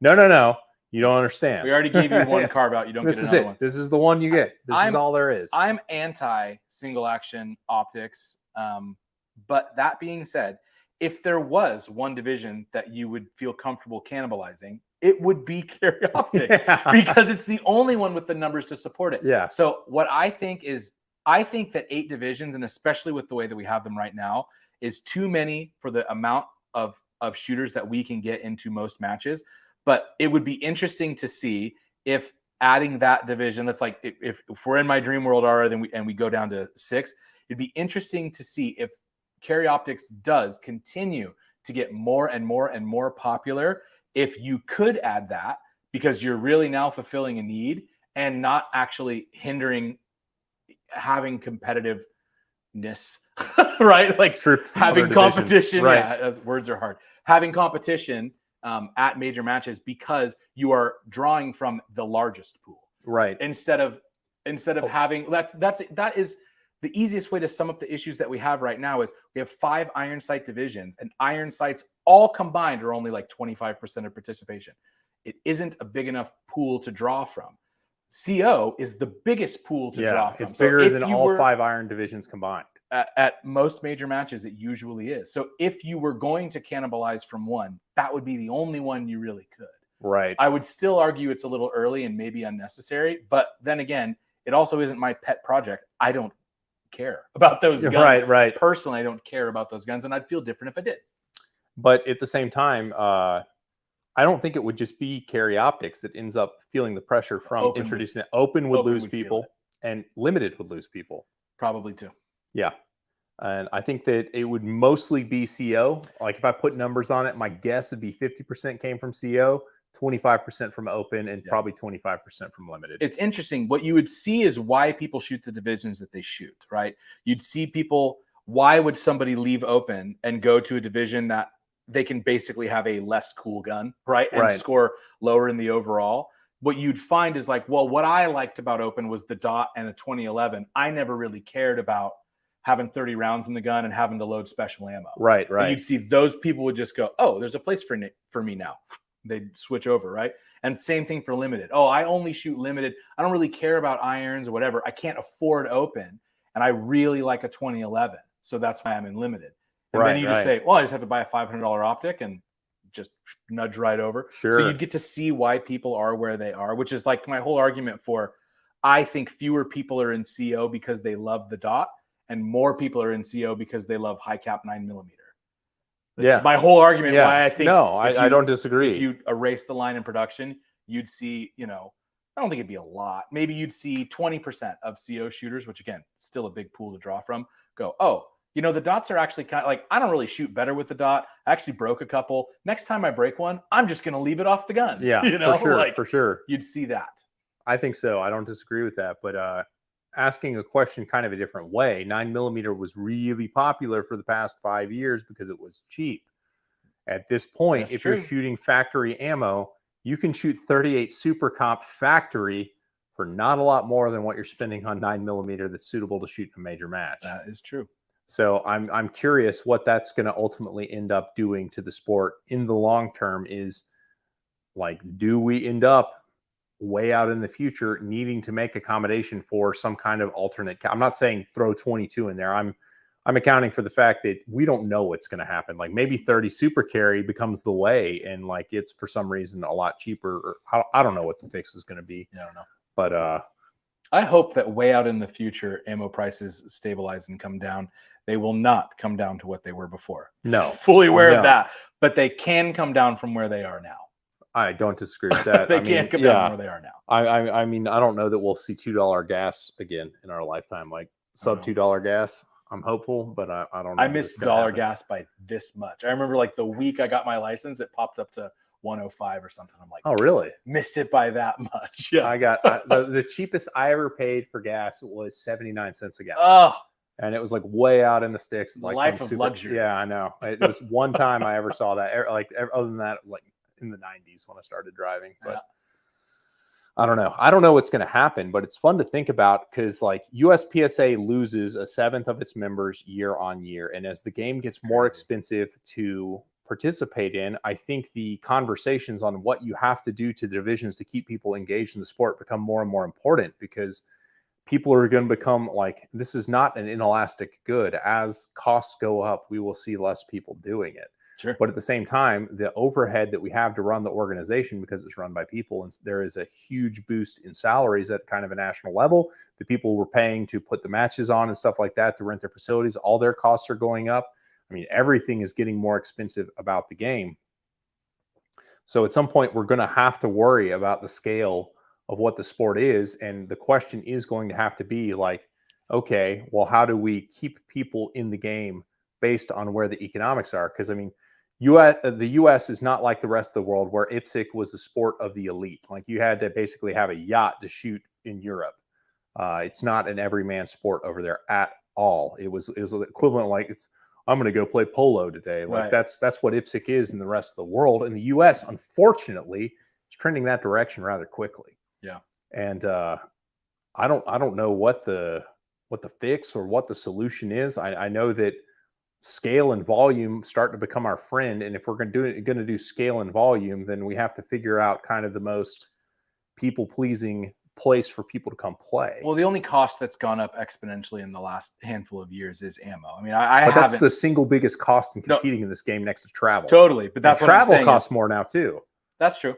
No. You don't understand. We already gave you one carve out. You don't get another one. This is the one you get. This is all there is. I'm anti single action optics. But that being said, if there was one division that you would feel comfortable cannibalizing, it would be Carry Optics because it's the only one with the numbers to support it. Yeah. So what I think that 8 divisions, and especially with the way that we have them right now, is too many for the amount of shooters that we can get into most matches. But it would be interesting to see if adding that division, that's like if we're in my dream world already and we go down to 6, it'd be interesting to see if Carry Optics does continue to get more and more and more popular. If you could add that, because you're really now fulfilling a need and not actually hindering having competitiveness, right? Like having competition. Right. Yeah, words are hard. Having competition at major matches because you are drawing from the largest pool, right? Instead of having that is the easiest way to sum up the issues that we have right now is we have 5 iron sight divisions, and iron sights all combined are only like 25% of participation. It isn't a big enough pool to draw from. CO is the biggest pool to draw from. It's bigger than all 5 iron divisions combined. At most major matches, it usually is. So if you were going to cannibalize from one, that would be the only one you really could. Right. I would still argue it's a little early and maybe unnecessary. But then again, it also isn't my pet project. I don't care about those guns. Right. Personally, I don't care about those guns, and I'd feel different if I did. But at the same time, I don't think it would just be Carry Optics that ends up feeling the pressure from introducing it. Open would lose people, and Limited would lose people. Probably too. Yeah. And I think that it would mostly be CO. Like if I put numbers on it, my guess would be 50% came from CO, 25% from Open, and probably 25% from Limited. It's interesting. What you would see is why people shoot the divisions that they shoot, right? You'd see people, why would somebody leave Open and go to a division that they can basically have a less cool gun, right? And score lower in the overall. What you'd find is like, well, what I liked about Open was the dot and a 2011. I never really cared about having 30 rounds in the gun and having to load special ammo. Right. And you'd see those people would just go, oh, there's a place for me now. They'd switch over, right? And same thing for Limited. Oh, I only shoot Limited. I don't really care about irons or whatever. I can't afford Open, and I really like a 2011. So that's why I'm in Limited. And then you just say, well, I just have to buy a $500 optic and just nudge right over. Sure. So you get to see why people are where they are, which is like my whole argument for, I think fewer people are in CO because they love the dot, and more people are in CO because they love high cap 9mm. That's my whole argument why I think. No, I don't disagree. If you erase the line in production, you'd see, I don't think it'd be a lot. Maybe you'd see 20% of CO shooters, which again, still a big pool to draw from, go, oh, the dots are actually kind of like, I don't really shoot better with the dot. I actually broke a couple. Next time I break one, I'm just going to leave it off the gun. Yeah, for sure. You'd see that. I think so. I don't disagree with that. But asking a question kind of a different way, 9mm was really popular for the past 5 years because it was cheap. At this point, if you're shooting factory ammo, you can shoot 38 Super Comp factory for not a lot more than what you're spending on 9mm that's suitable to shoot in a major match. That is true. So I'm curious what that's going to ultimately end up doing to the sport in the long term. Is like, do we end up way out in the future needing to make accommodation for some kind of alternate? I'm not saying throw 22 in there. I'm accounting for the fact that we don't know what's going to happen. Like maybe 30 Super Carry becomes the way, and like it's for some reason a lot cheaper. Or I don't know what the fix is going to be. Yeah, I don't know. But I hope that way out in the future, ammo prices stabilize and come down. They will not come down to what they were before. No, fully aware of that, but they can come down from where they are now. I don't disagree with that. They can't come down from where they are now. I mean, I don't know that we'll see $2 gas again in our lifetime, like sub $2 gas. I'm hopeful, but I don't know. I missed dollar gas by this much. I remember like the week I got my license, it popped up to 105 or something. I'm like, oh, really? Missed it by that much. Yeah. I got the cheapest I ever paid for gas was 79 cents a gallon. Oh, and it was like way out in the sticks. Like life of luxury. Yeah, I know. It was one time I ever saw that. Like other than that, it was like in the 90s when I started driving. But yeah. I don't know. I don't know what's going to happen, but it's fun to think about because like USPSA loses 1/7 of its members year on year. And as the game gets more expensive to participate in, I think the conversations on what you have to do to the divisions to keep people engaged in the sport become more and more important, because people are going to become like, this is not an inelastic good. As costs go up, we will see less people doing it. Sure. But at the same time, the overhead that we have to run the organization, because it's run by people, and there is a huge boost in salaries at kind of a national level. The people we're paying to put the matches on and stuff like that, to rent their facilities, all their costs are going up. I mean, everything is getting more expensive about the game. So at some point, we're going to have to worry about the scale of what the sport is. And the question is going to have to be like, okay, well, how do we keep people in the game based on where the economics are? Because I mean, the U.S. is not like the rest of the world, where IPSC was the sport of the elite. Like you had to basically have a yacht to shoot in Europe. It's not an everyman sport over there at all. It was equivalent, like I'm going to go play polo today. Like right. that's what IPSC is in the rest of the world. In the U.S., unfortunately, it's trending that direction rather quickly. Yeah, and I don't know what the fix or what the solution is. I know that scale and volume start to become our friend, and if we're going to do scale and volume, then we have to figure out kind of the most people pleasing place for people to come play. Well, the only cost that's gone up exponentially in the last handful of years is ammo. I mean, but that's the single biggest cost in competing in this game, next to travel. Totally, but that's and what travel costs more now too. That's true.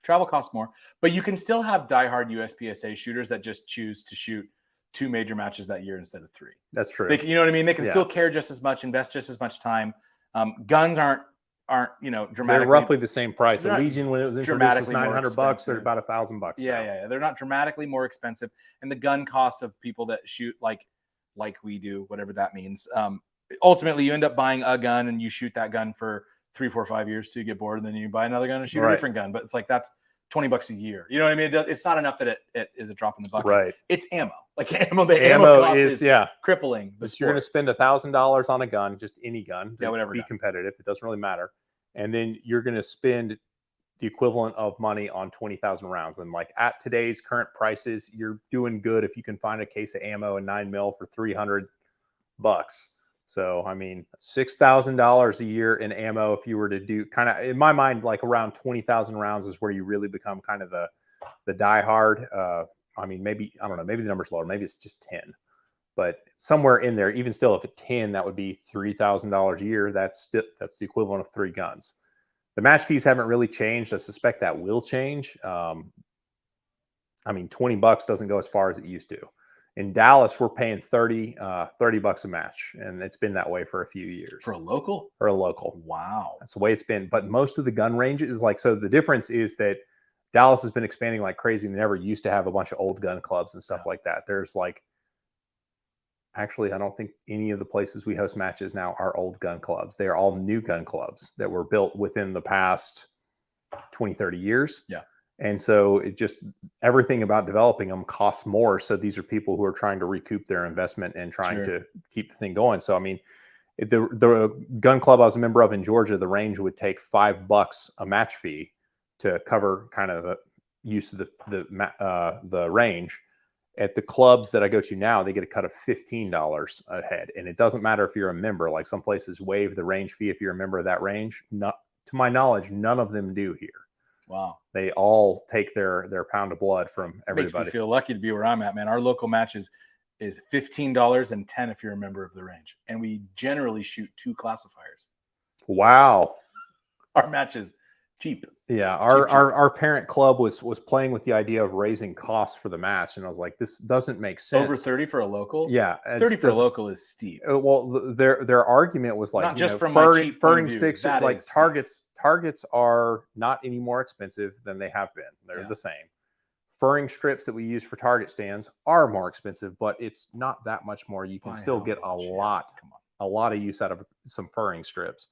Travel costs more, but you can still have diehard USPSA shooters that just choose to shoot 2 major matches that year instead of 3. That's true. You know what I mean? They can still care just as much, invest just as much time. Guns aren't dramatically. They're roughly the same price. The Legion, when it was introduced, was $900. They're about $1,000. Yeah. They're not dramatically more expensive, and the gun cost of people that shoot like we do, whatever that means. Ultimately, you end up buying a gun and you shoot that gun for 3, 4, 5 years till you get bored, and then you buy another gun and shoot a different gun. But it's like that's $20 a year. You know what I mean? It's not enough that it is a drop in the bucket. Right. It's ammo. Like ammo. The ammo cost is crippling. But you're going to spend $1,000 on a gun, just any gun, to whatever. Be competitive. It doesn't really matter. And then you're going to spend the equivalent of money on 20,000 rounds. And like at today's current prices, you're doing good if you can find a case of ammo and 9mm for $300. So, I mean, $6,000 a year in ammo, if you were to do kind of, in my mind, like around 20,000 rounds is where you really become kind of the diehard. I mean, maybe, I don't know, maybe the number's lower. Maybe it's just 10. But somewhere in there, even still, if it's 10, that would be $3,000 a year. That's the equivalent of 3 guns. The match fees haven't really changed. I suspect that will change. I mean, $20 doesn't go as far as it used to. In Dallas, we're paying $30 a match, and it's been that way for a few years. For a local? For a local. Wow. That's the way it's been. But most of the gun ranges is like, so the difference is that Dallas has been expanding like crazy. They never used to have a bunch of old gun clubs and stuff like that. There's like, actually, I don't think any of the places we host matches now are old gun clubs. They are all new gun clubs that were built within the past 20, 30 years. Yeah. And so it just, everything about developing them costs more. So these are people who are trying to recoup their investment and trying to keep the thing going. So, I mean, the gun club I was a member of in Georgia, the range would take $5 a match fee to cover kind of the use of the range. At the clubs that I go to now, they get a cut of $15 a head, and it doesn't matter if you're a member. Like some places waive the range fee if you're a member of that range. Not to my knowledge, none of them do here. Wow. They all take their pound of blood from everybody. Makes me feel lucky to be where I'm at, man. Our local match is $15 and $10 if you're a member of the range, and we generally shoot 2 classifiers. Wow. Our match is cheap. Yeah, our parent club was playing with the idea of raising costs for the match, and I was like, this doesn't make sense. Over 30 for a local? Yeah, 30 for a local is steep. Well, their argument was like, not just from my cheap point of furring view, sticks, that like is steep. targets are not any more expensive than they have been. They're the same. Furring strips that we use for target stands are more expensive, but it's not that much more. You can still get a lot of use out of some furring strips.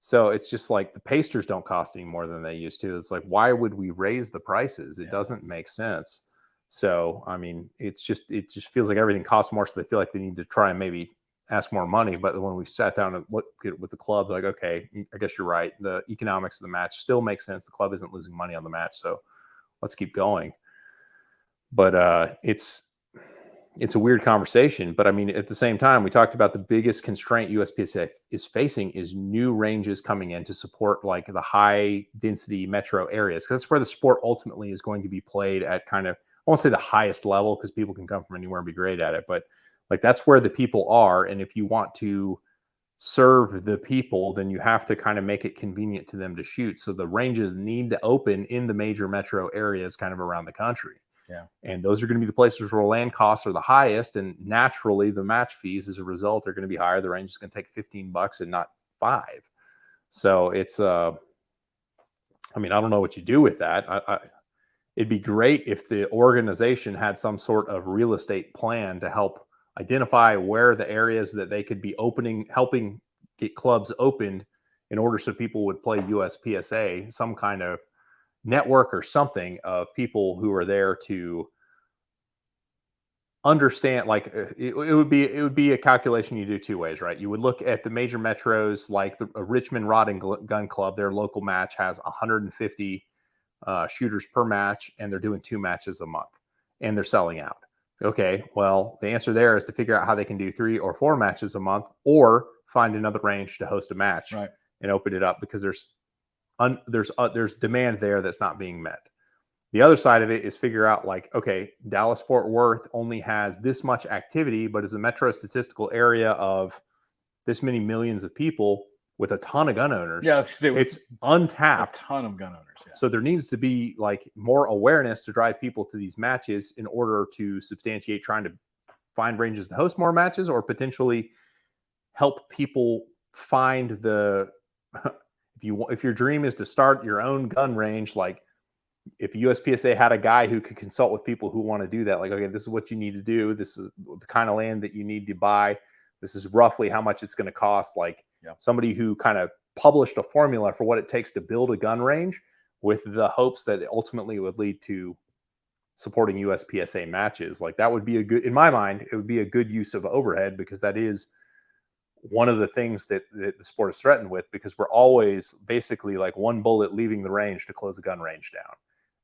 So it's just like the pasters don't cost any more than they used to. It's like, why would we raise the prices? It doesn't make sense. So, I mean, it just feels like everything costs more. So they feel like they need to try and maybe ask more money. But when we sat down and looked with the club, like, okay, I guess you're right. The economics of the match still makes sense. The club isn't losing money on the match. So let's keep going. But it's a weird conversation, but I mean, at the same time, we talked about the biggest constraint USPSA is facing is new ranges coming in to support like the high density metro areas. Because that's where the sport ultimately is going to be played at kind of, I won't say the highest level because people can come from anywhere and be great at it, but like that's where the people are. And if you want to serve the people, then you have to kind of make it convenient to them to shoot. So the ranges need to open in the major metro areas kind of around the country. Yeah. And those are going to be the places where land costs are the highest. And naturally, the match fees as a result are going to be higher. The range is going to take $15 and not $5. So it's, I mean, I don't know what you do with that. It'd be great if the organization had some sort of real estate plan to help identify where the areas that they could be opening, helping get clubs opened in order so people would play USPSA, some kind of network or something of people who are there to understand. Like it would be a calculation you do 2 ways, right? You would look at the major metros, like the Richmond Rod and Gun Club. Their local match has 150 shooters per match, and they're doing 2 matches a month, and they're selling out. Okay, well, the answer there is to figure out how they can do 3 or 4 matches a month, or find another range to host a match and open it up, because there's demand there that's not being met. The other side of it is figure out like, okay, Dallas Fort Worth only has this much activity, but is a metro statistical area of this many millions of people with a ton of gun owners. Yeah, I was gonna say, it's untapped. A ton of gun owners. Yeah. So there needs to be like more awareness to drive people to these matches in order to substantiate trying to find ranges to host more matches, or potentially help people find the if your dream is to start your own gun range, like if USPSA had a guy who could consult with people who want to do that, like, okay, this is what you need to do. This is the kind of land that you need to buy. This is roughly how much it's going to cost. Like somebody who kind of published a formula for what it takes to build a gun range, with the hopes that it ultimately would lead to supporting USPSA matches. Like that would be in my mind, it would be a good use of overhead, because that is one of the things that the sport is threatened with, because we're always basically like one bullet leaving the range to close a gun range down.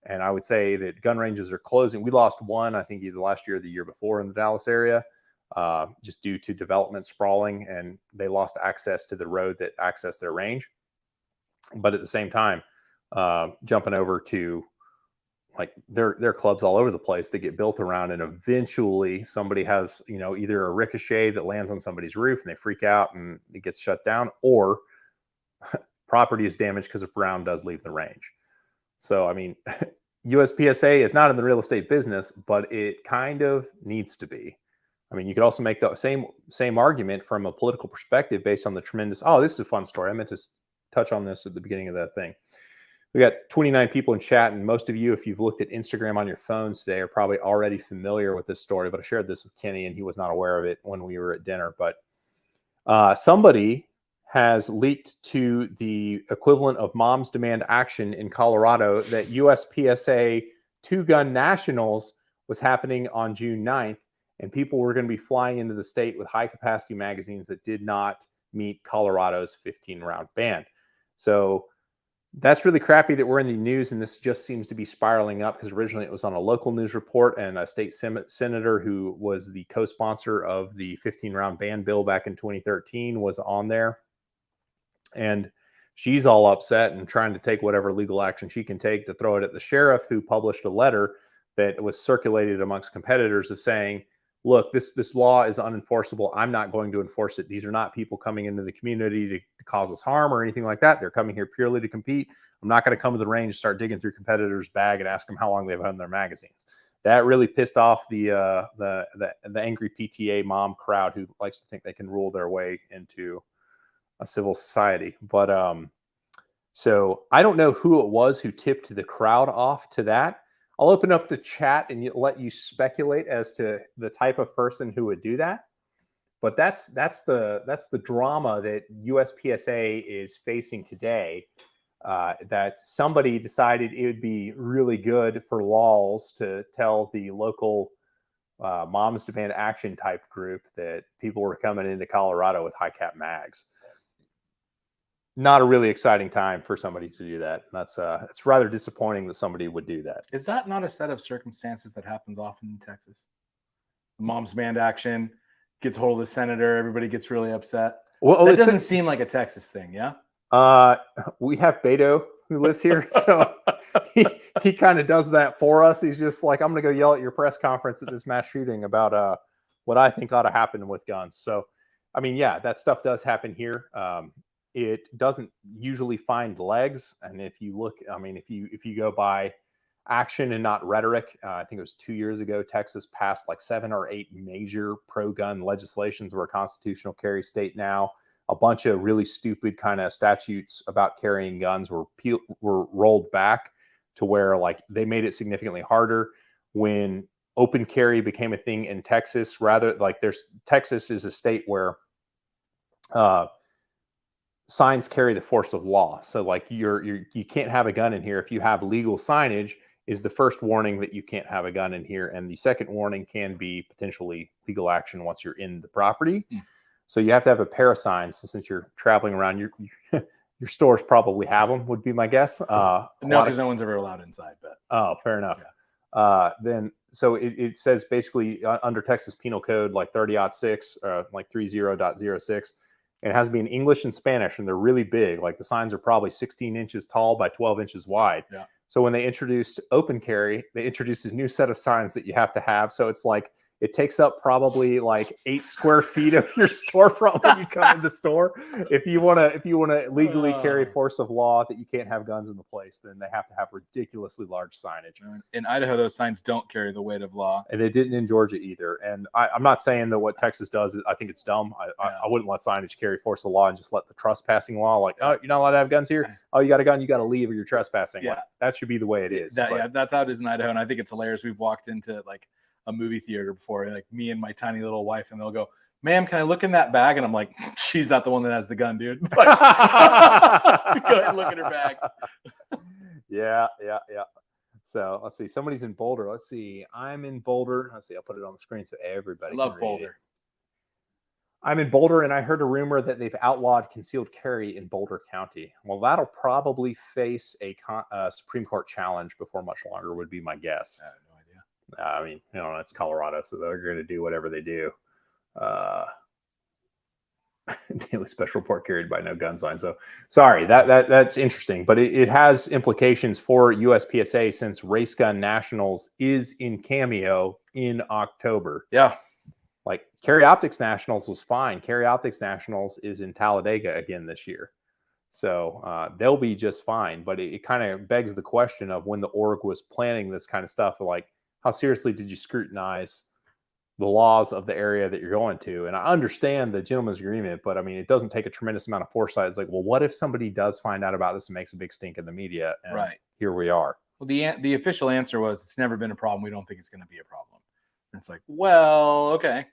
And I would say that gun ranges are closing. We lost one, I think either last year or the year before, in the Dallas area, just due to development sprawling, and they lost access to the road that accessed their range. But at the same time, jumping over to like there are clubs all over the place that get built around, and eventually somebody has, either a ricochet that lands on somebody's roof and they freak out and it gets shut down, or property is damaged because a round does leave the range. So, I mean, USPSA is not in the real estate business, but it kind of needs to be. I mean, you could also make the same argument from a political perspective based on the tremendous, this is a fun story. I meant to touch on this at the beginning of that thing. We got 29 people in chat, and most of you, if you've looked at Instagram on your phones today, are probably already familiar with this story, but I shared this with Kenny, and he was not aware of it when we were at dinner. But somebody has leaked to the equivalent of Moms Demand Action in Colorado that USPSA 2-gun nationals was happening on June 9th, and people were going to be flying into the state with high-capacity magazines that did not meet Colorado's 15-round ban. So That's really crappy that we're in the news, and this just seems to be spiraling up because originally it was on a local news report, and a state senator who was the co-sponsor of the 15-round ban bill back in 2013 was on there. And she's all upset and trying to take whatever legal action she can take to throw it at the sheriff, who published a letter that was circulated amongst competitors of saying, look, this law is unenforceable. I'm not going to enforce it. These are not people coming into the community to cause us harm or anything like that. They're coming here purely to compete. I'm not going to come to the range and start digging through competitors' bag and ask them how long they've owned their magazines. That really pissed off the angry PTA mom crowd who likes to think they can rule their way into a civil society. But so I don't know who it was who tipped the crowd off to that. I'll open up the chat and let you speculate as to the type of person who would do that. But that's the drama that USPSA is facing today. That somebody decided it would be really good for laws to tell the local Moms Demand Action type group that people were coming into Colorado with high cap mags. Not a really exciting time for somebody to do that. That's it's rather disappointing that somebody would do that. Is that not a set of circumstances that happens often in Texas? The Moms Demand Action gets hold of the senator, everybody gets really upset. Well, that doesn't seem like a Texas thing, yeah? We have Beto who lives here, so he kind of does that for us. He's just like, I'm gonna go yell at your press conference at this mass shooting about what I think ought to happen with guns. So, I mean, yeah, that stuff does happen here. It doesn't usually find legs, and if you look, I mean, if you go by action and not rhetoric, I think it was 2 years ago, Texas passed like 7 or 8 major pro-gun legislations. We're a constitutional carry state now. A bunch of really stupid kind of statutes about carrying guns were rolled back to where like they made it significantly harder. When open carry became a thing in Texas, rather like Texas is a state where signs carry the force of law. So like you can't have a gun in here. If you have legal signage is the first warning that you can't have a gun in here. And the second warning can be potentially legal action once you're in the property. So you have to have a pair of signs. So since you're traveling around, your stores probably have them, would be my guess. No, because no one's ever allowed inside. But oh, fair enough. Yeah. Then so it says basically under Texas Penal Code like 30.6, like 30.06. And it has to be in English and Spanish, and they're really big. Like the signs are probably 16 inches tall by 12 inches wide. Yeah. So when they introduced open carry, they introduced a new set of signs that you have to have. So it's like it takes up probably like 8 square feet of your storefront when you come in the store. If you want to legally carry force of law that you can't have guns in the place, then they have to have ridiculously large signage. In Idaho, those signs don't carry the weight of law. And they didn't in Georgia either. And I'm not saying that what Texas does is, I think it's dumb. I wouldn't let signage carry force of law and just let the trespassing law, like, oh, you're not allowed to have guns here. Oh, you got a gun, you got to leave or you're trespassing. Yeah. Like, that should be the way it is. That's how it is in Idaho. And I think it's hilarious. We've walked into like a movie theater before, like me and my tiny little wife, and they'll go, ma'am, can I look in that bag? And I'm like, she's not the one that has the gun, dude. Like, go ahead and look at her bag. Yeah. So let's see. Somebody's in Boulder. Let's see. I'm in Boulder. Let's see. I'll put it on the screen so everybody can read Boulder. It. I'm in Boulder, and I heard a rumor that they've outlawed concealed carry in Boulder County. Well, that'll probably face a Supreme Court challenge before much longer, would be my guess. I have no idea. I mean, it's Colorado, so they're going to do whatever they do. Daily special report carried by no gun sign. So sorry, that's interesting, but it has implications for USPSA since Race Gun Nationals is in Cameo in October. Yeah. Like Carry Optics Nationals was fine. Carry Optics Nationals is in Talladega again this year. So they'll be just fine. But it kind of begs the question of when the org was planning this kind of stuff, like how seriously did you scrutinize the laws of the area that you're going to? And I understand the gentleman's agreement, but I mean, it doesn't take a tremendous amount of foresight. It's like, well, what if somebody does find out about this and makes a big stink in the media? And right. Here we are. Well, the official answer was it's never been a problem. We don't think it's going to be a problem. And it's like, well, okay.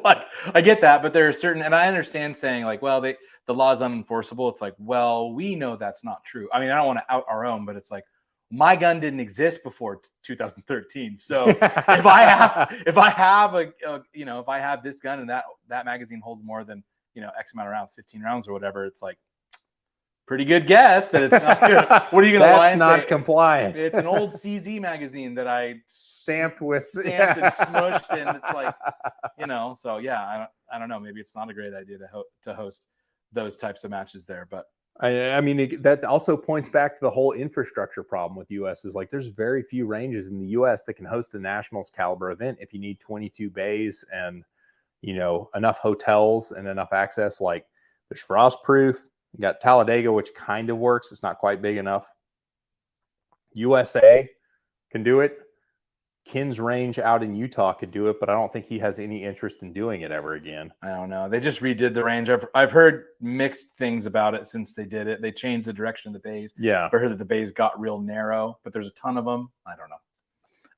Like, I get that, but there are certain, and I understand saying like, well, the law is unenforceable. It's like, well, we know that's not true. I mean, I don't want to out our own, but it's like, my gun didn't exist before 2013. So if I have this gun and that magazine holds more than, X amount of rounds, 15 rounds or whatever, it's like, pretty good guess that it's not good. What are you going to lie That's and not say? compliant. It's an old CZ magazine that I stamped and smushed, and it's like, so yeah, I don't know. Maybe it's not a great idea to host those types of matches there, but I mean, that also points back to the whole infrastructure problem with US is like there's very few ranges in the US that can host a nationals caliber event if you need 22 bays and, enough hotels and enough access. Like there's Frostproof, you got Talladega, which kind of works. It's not quite big enough. USA can do it. Ken's range out in Utah could do it, but I don't think he has any interest in doing it ever again. I don't know. They just redid the range. I've heard mixed things about it since they did it. They changed the direction of the bays. Yeah. I've heard that the bays got real narrow, but there's a ton of them. I don't know.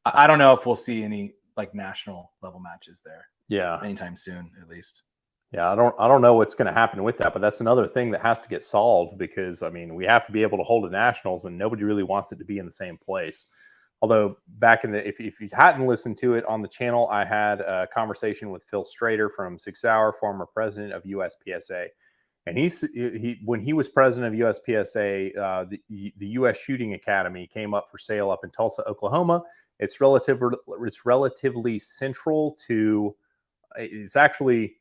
I don't know if we'll see any like national level matches there. Yeah. Anytime soon, at least. Yeah, I don't know what's going to happen with that, but that's another thing that has to get solved because I mean, we have to be able to hold a nationals and nobody really wants it to be in the same place. Although back in if you hadn't listened to it on the channel, I had a conversation with Phil Strader from 6 Hour, former president of USPSA. And he when he was president of USPSA, the U.S. Shooting Academy came up for sale up in Tulsa, Oklahoma. It's relatively central to. It's actually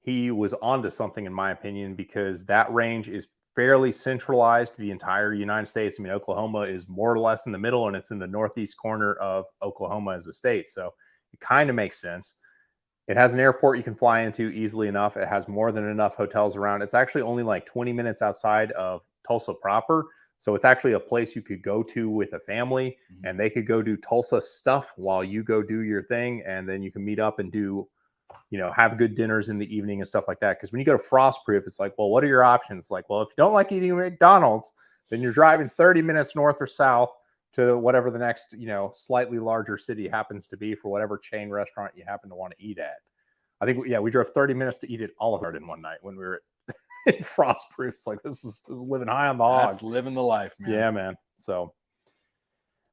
he was onto something in my opinion because that range is fairly centralized to the entire United States. I mean, Oklahoma is more or less in the middle, and it's in the northeast corner of Oklahoma as a state. So it kind of makes sense. It has an airport you can fly into easily enough. It has more than enough hotels around. It's actually only like 20 minutes outside of Tulsa proper. So it's actually a place you could go to with a family, and they could go do Tulsa stuff while you go do your thing. And then you can meet up and do, have good dinners in the evening and stuff like that. Because when you go to Frostproof, it's like, well, what are your options? Like, well, if you don't like eating at McDonald's, then you're driving 30 minutes north or south to whatever the next, slightly larger city happens to be for whatever chain restaurant you happen to want to eat at. I think, we drove 30 minutes to eat at Olive Garden one night when we were in Frostproof. It's like, this is living high on the hog. That's living the life, man. Yeah, man. So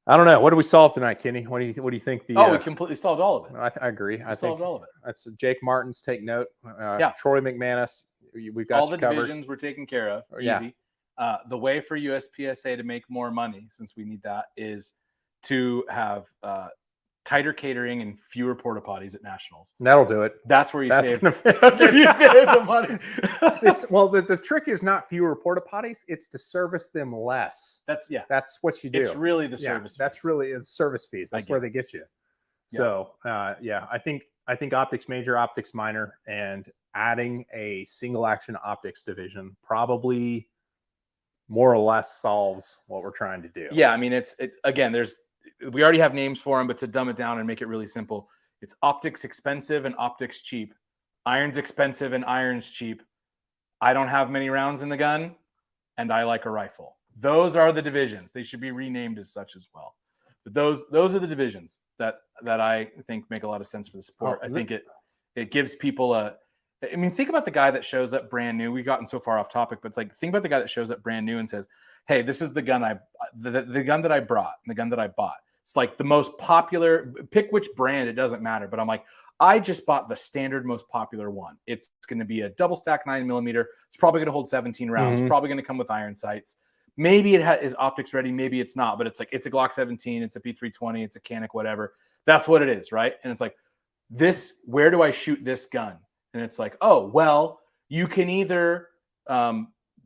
I don't know. What do we solve tonight, Kenny? What do you think? We completely solved all of it. I agree. I solved all of it. That's Jake Martin's take note. Troy McManus, we've got all the covered. Divisions were taken care of. Easy. The way for USPSA to make more money, since we need that, is to have tighter catering and fewer porta potties at nationals. That'll do it. That's where you save. That's where you save the money. The trick is not fewer porta potties; it's to service them less. That's what you do. It's really the service. That's fees. really it's service fees. That's where they get you. Yeah. So I think optics major, optics minor, and adding a single action optics division probably more or less solves what we're trying to do. Yeah, I mean it's again, we already have names for them, but to dumb it down and make it really simple, it's optics expensive and optics cheap. Iron's expensive and iron's cheap. I don't have many rounds in the gun, and I like a rifle. Those are the divisions. They should be renamed as such as well. But those are the divisions that I think make a lot of sense for the sport. I think it gives people think about the guy that shows up brand new. We've gotten so far off topic, but it's like, think about the guy that shows up brand new and says, hey, this is the gun the gun that I brought and the gun that I bought. It's like the most popular, pick which brand, it doesn't matter. But I'm like, I just bought the standard most popular one. It's going to be a double stack 9mm. It's probably going to hold 17 rounds. Mm-hmm. Probably going to come with iron sights. Maybe it is optics ready. Maybe it's not, but it's like, it's a Glock 17. It's a P320. It's a Canik, whatever. That's what it is. Right. And it's like where do I shoot this gun? And it's like, oh, well, you can either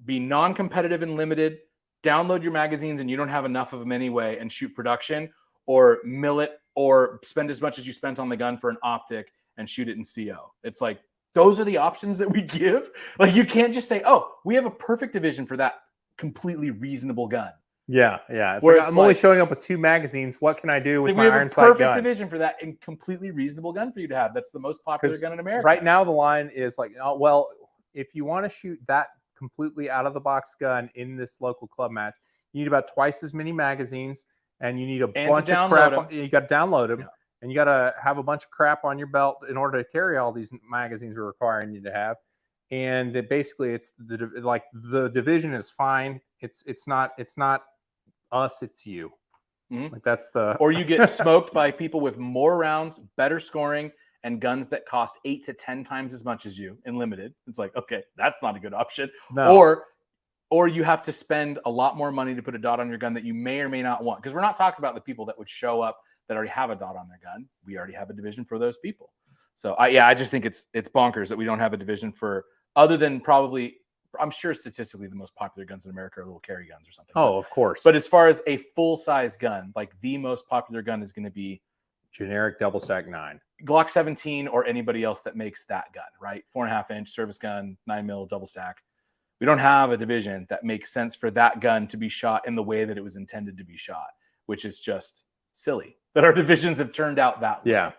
be non-competitive and limited, download your magazines and you don't have enough of them anyway and shoot production, or mill it, or spend as much as you spent on the gun for an optic and shoot it in CO. It's like, those are the options that we give. Like, you can't just say, oh, we have a perfect division for that completely reasonable gun. Yeah. It's like, I'm only showing up with 2 magazines. What can I do with my iron sight gun? We have a perfect division for that and completely reasonable gun for you to have. That's the most popular gun in America. Right now, the line is like, oh, well, if you want to shoot that completely out of the box gun in this local club match, you need about twice as many magazines, and you need a bunch of crap. You got to download them, and you got to have a bunch of crap on your belt in order to carry all these magazines we're requiring you to have. And basically, it's the division is fine. It's not us, it's you. Mm-hmm. Like that's the or you get smoked by people with more rounds, better scoring, and guns that cost 8 to 10 times as much as you in limited. It's like, okay, that's not a good option. No. or you have to spend a lot more money to put a dot on your gun that you may or may not want. Because we're not talking about the people that would show up that already have a dot on their gun. We already have a division for those people. So I just think it's bonkers that we don't have a division for, other than probably, I'm sure statistically the most popular guns in America are little carry guns or something. Oh, of course. But as far as a full size gun, like the most popular gun is going to be generic double stack 9. Glock 17 or anybody else that makes that gun, right? 4.5 inch service gun, 9mm double stack. We don't have a division that makes sense for that gun to be shot in the way that it was intended to be shot, which is just silly that our divisions have turned out that way. Yeah.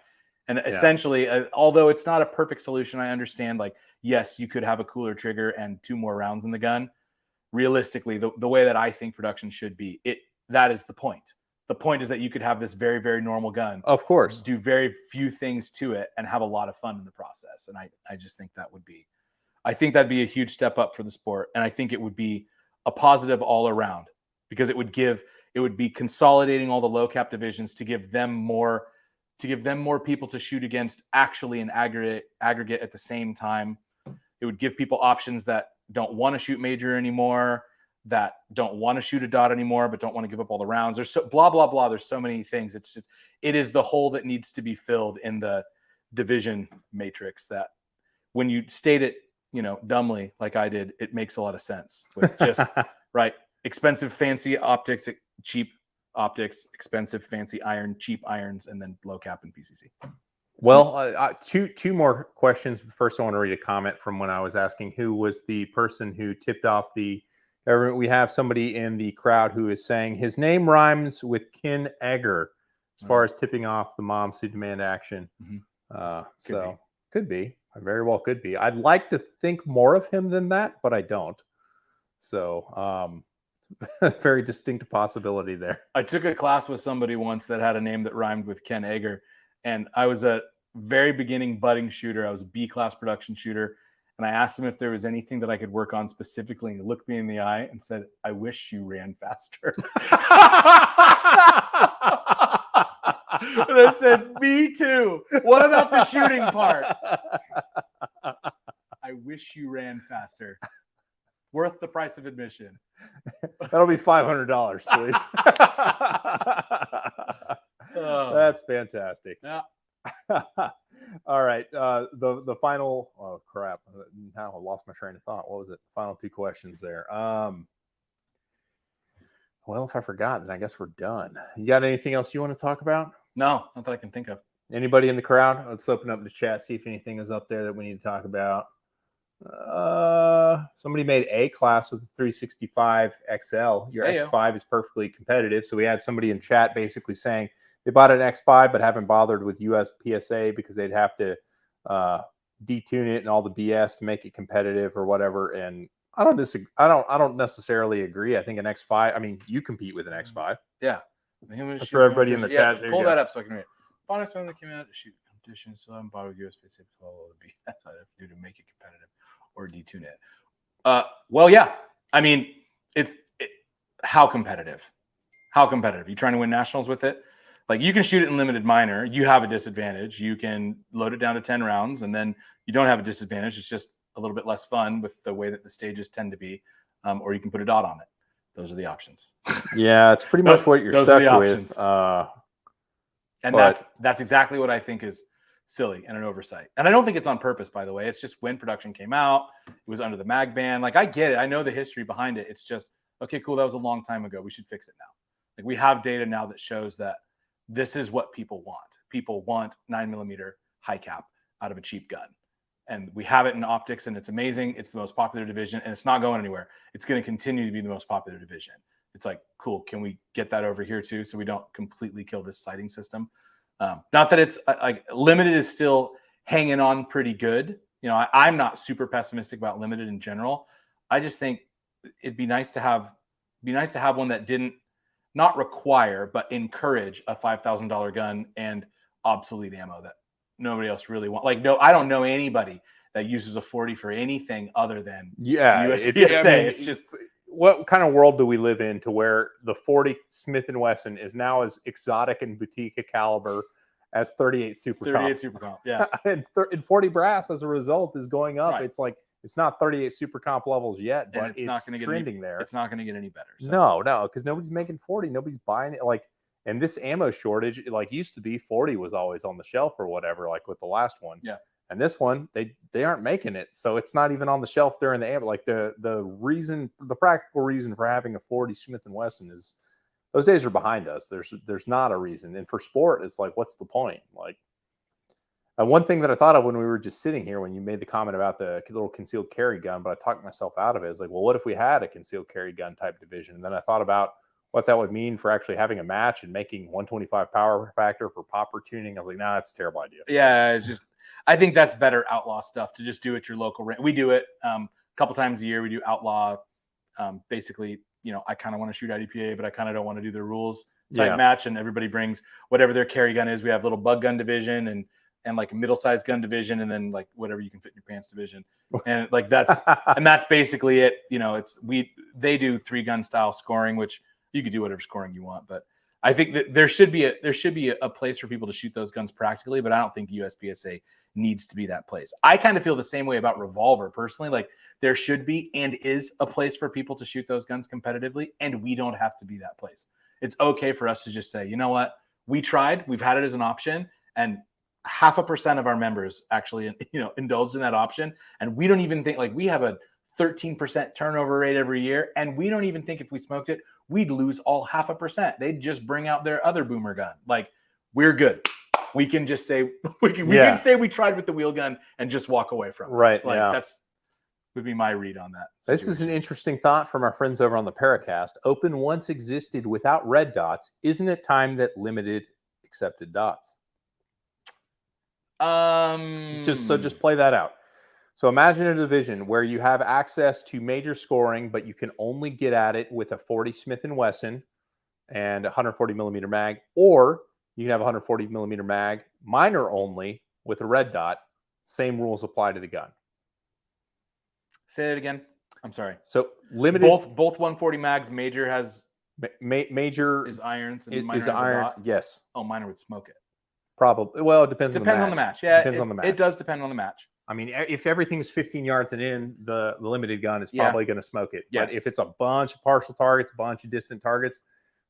And essentially, although it's not a perfect solution, I understand, like, yes, you could have a cooler trigger and 2 more rounds in the gun. Realistically, the way that I think production should be, that is the point. The point is that you could have this very, very normal gun. Of course. Do very few things to it and have a lot of fun in the process. And I just think that'd be a huge step up for the sport. And I think it would be a positive all around, because it would be consolidating all the low cap divisions to give them more people to shoot against actually in aggregate at the same time. It would give people options that don't want to shoot major anymore, that don't want to shoot a dot anymore, but don't want to give up all the rounds. There's so blah, blah, blah. There's so many things. It is the hole that needs to be filled in the division matrix that when you state it, dumbly, like I did, it makes a lot of sense with just right. Expensive, fancy optics, cheap optics, expensive, fancy iron, cheap irons, and then low cap and PCC. Well, two more questions. First, I want to read a comment from when I was asking who was the person who tipped off the government. We have somebody in the crowd who is saying his name rhymes with Ken Egger as far as tipping off the moms who demand action. Mm-hmm. Could be. I very well could be. I'd like to think more of him than that, but I don't. So, very distinct possibility there. I took a class with somebody once that had a name that rhymed with Ken Egger, and I was a very beginning budding shooter. I was a B-class production shooter, and I asked him if there was anything that I could work on specifically, and he looked me in the eye and said, "I wish you ran faster." And I said, "Me too. What about the shooting part?" I wish you ran faster. Worth the price of admission. That'll be $500, please. That's fantastic. Yeah. All right. The final. Oh crap! Now I lost my train of thought. What was it? Final 2 questions there. Well, if I forgot, then I guess we're done. You got anything else you want to talk about? No, not that I can think of. Anybody in the crowd? Let's open up the chat, see if anything is up there that we need to talk about. Somebody made A class with the 365 XL. Your X5 is perfectly competitive. So we had somebody in chat basically saying they bought an X5 but haven't bothered with US PSA because they'd have to detune it and all the BS to make it competitive or whatever. And I don't disagree. I don't necessarily agree. I think an X5. I mean, you compete with an X5. Yeah. That's for everybody in the chat. Pull that up so I can read it. Bought it when they came out to shoot competition. So I'm bought with US PSA to do to make it competitive or detune it. Well, yeah. I mean, how competitive? How competitive? You trying to win nationals with it? Like, you can shoot it in limited minor. You have a disadvantage. You can load it down to 10 rounds, and then you don't have a disadvantage. It's just a little bit less fun with the way that the stages tend to be. Or you can put a dot on it. Those are the options. Yeah, it's pretty much what you're stuck with. And that's exactly what I think is silly and an oversight. And I don't think it's on purpose, by the way. It's just when production came out, it was under the mag ban. Like, I get it. I know the history behind it. It's just, okay, cool. That was a long time ago. We should fix it now. Like, we have data now that shows that this is what people want. People want 9mm high cap out of a cheap gun. And we have it in optics, and it's amazing. It's the most popular division, and it's not going anywhere. It's going to continue to be the most popular division. It's like, cool, can we get that over here too so we don't completely kill this sighting system? Not that it's like limited is still hanging on pretty good. I'm not super pessimistic about limited in general. I just think it'd be nice to have one that didn't not require, but encourage a $5,000 gun and obsolete ammo that nobody else really wants. Like, no, I don't know anybody that uses a 40 for anything other than USPSA. It's just, what kind of world do we live in to where the 40 Smith & Wesson is now as exotic and boutique a caliber as 38 Super Comp? 38 Super Comp, yeah. And 40 brass as a result is going up. Right. It's like It's not 38 super comp levels yet, And but it's trending there. It's not going to get any better. So. No, because nobody's making 40. Nobody's buying it. Like, and this ammo shortage, like used to be 40 was always on the shelf or whatever, like with the last one. Yeah. And this one, they aren't making it. So it's not even on the shelf during the ammo. Like the practical reason for having a 40 Smith & Wesson is those days are behind us. There's not a reason. And for sport, it's like, what's the point? Like, one thing that I thought of when we were just sitting here, when you made the comment about the little concealed carry gun, but I talked myself out of it, is like, well, what if we had a concealed carry gun type division? And then I thought about what that would mean for actually having a match and making 125 power factor for popper tuning. I was like, nah, that's a terrible idea. Yeah, it's just, I think that's better outlaw stuff to just do at your local range. We do it a couple times a year. We do outlaw, basically, I kind of want to shoot IDPA, but I kind of don't want to do the rules type match. And everybody brings whatever their carry gun is. We have little bug gun division and like a middle-sized gun division, and then like whatever you can fit in your pants division. And like that's basically it. They do 3-gun style scoring, which you could do whatever scoring you want, but I think that there should be a place for people to shoot those guns practically, but I don't think USPSA needs to be that place. I kind of feel the same way about revolver personally. Like there should be and is a place for people to shoot those guns competitively, and we don't have to be that place. It's okay for us to just say, you know what, we tried, we've had it as an option, and 0.5% of our members actually, indulged in that option. And we don't even think, like, we have a 13% turnover rate every year. And we don't even think if we smoked it, we'd lose all 0.5%. They'd just bring out their other boomer gun. Like, we're good. We can just say, we can say we tried with the wheel gun and just walk away from it. Right. Like that's would be my read on that situation. This is an interesting thought from our friends over on the Paracast. Open once existed without red dots. Isn't it time that limited accepted dots? Just play that out. So imagine a division where you have access to major scoring, but you can only get at it with a 40 Smith & Wesson and 140 millimeter mag, or you can have 140 millimeter mag, minor only, with a red dot. Same rules apply to the gun. Say it again. I'm sorry. So limited. Both 140 mags. Major has major is irons and minor is has irons. a dot. Yes. Oh, minor would smoke it. Probably. Well, it depends on the match. Yeah, depends on the match. It does depend on the match. I mean, if everything's 15 yards and in, the limited gun is probably going to smoke it. Yes. But if it's a bunch of partial targets, a bunch of distant targets,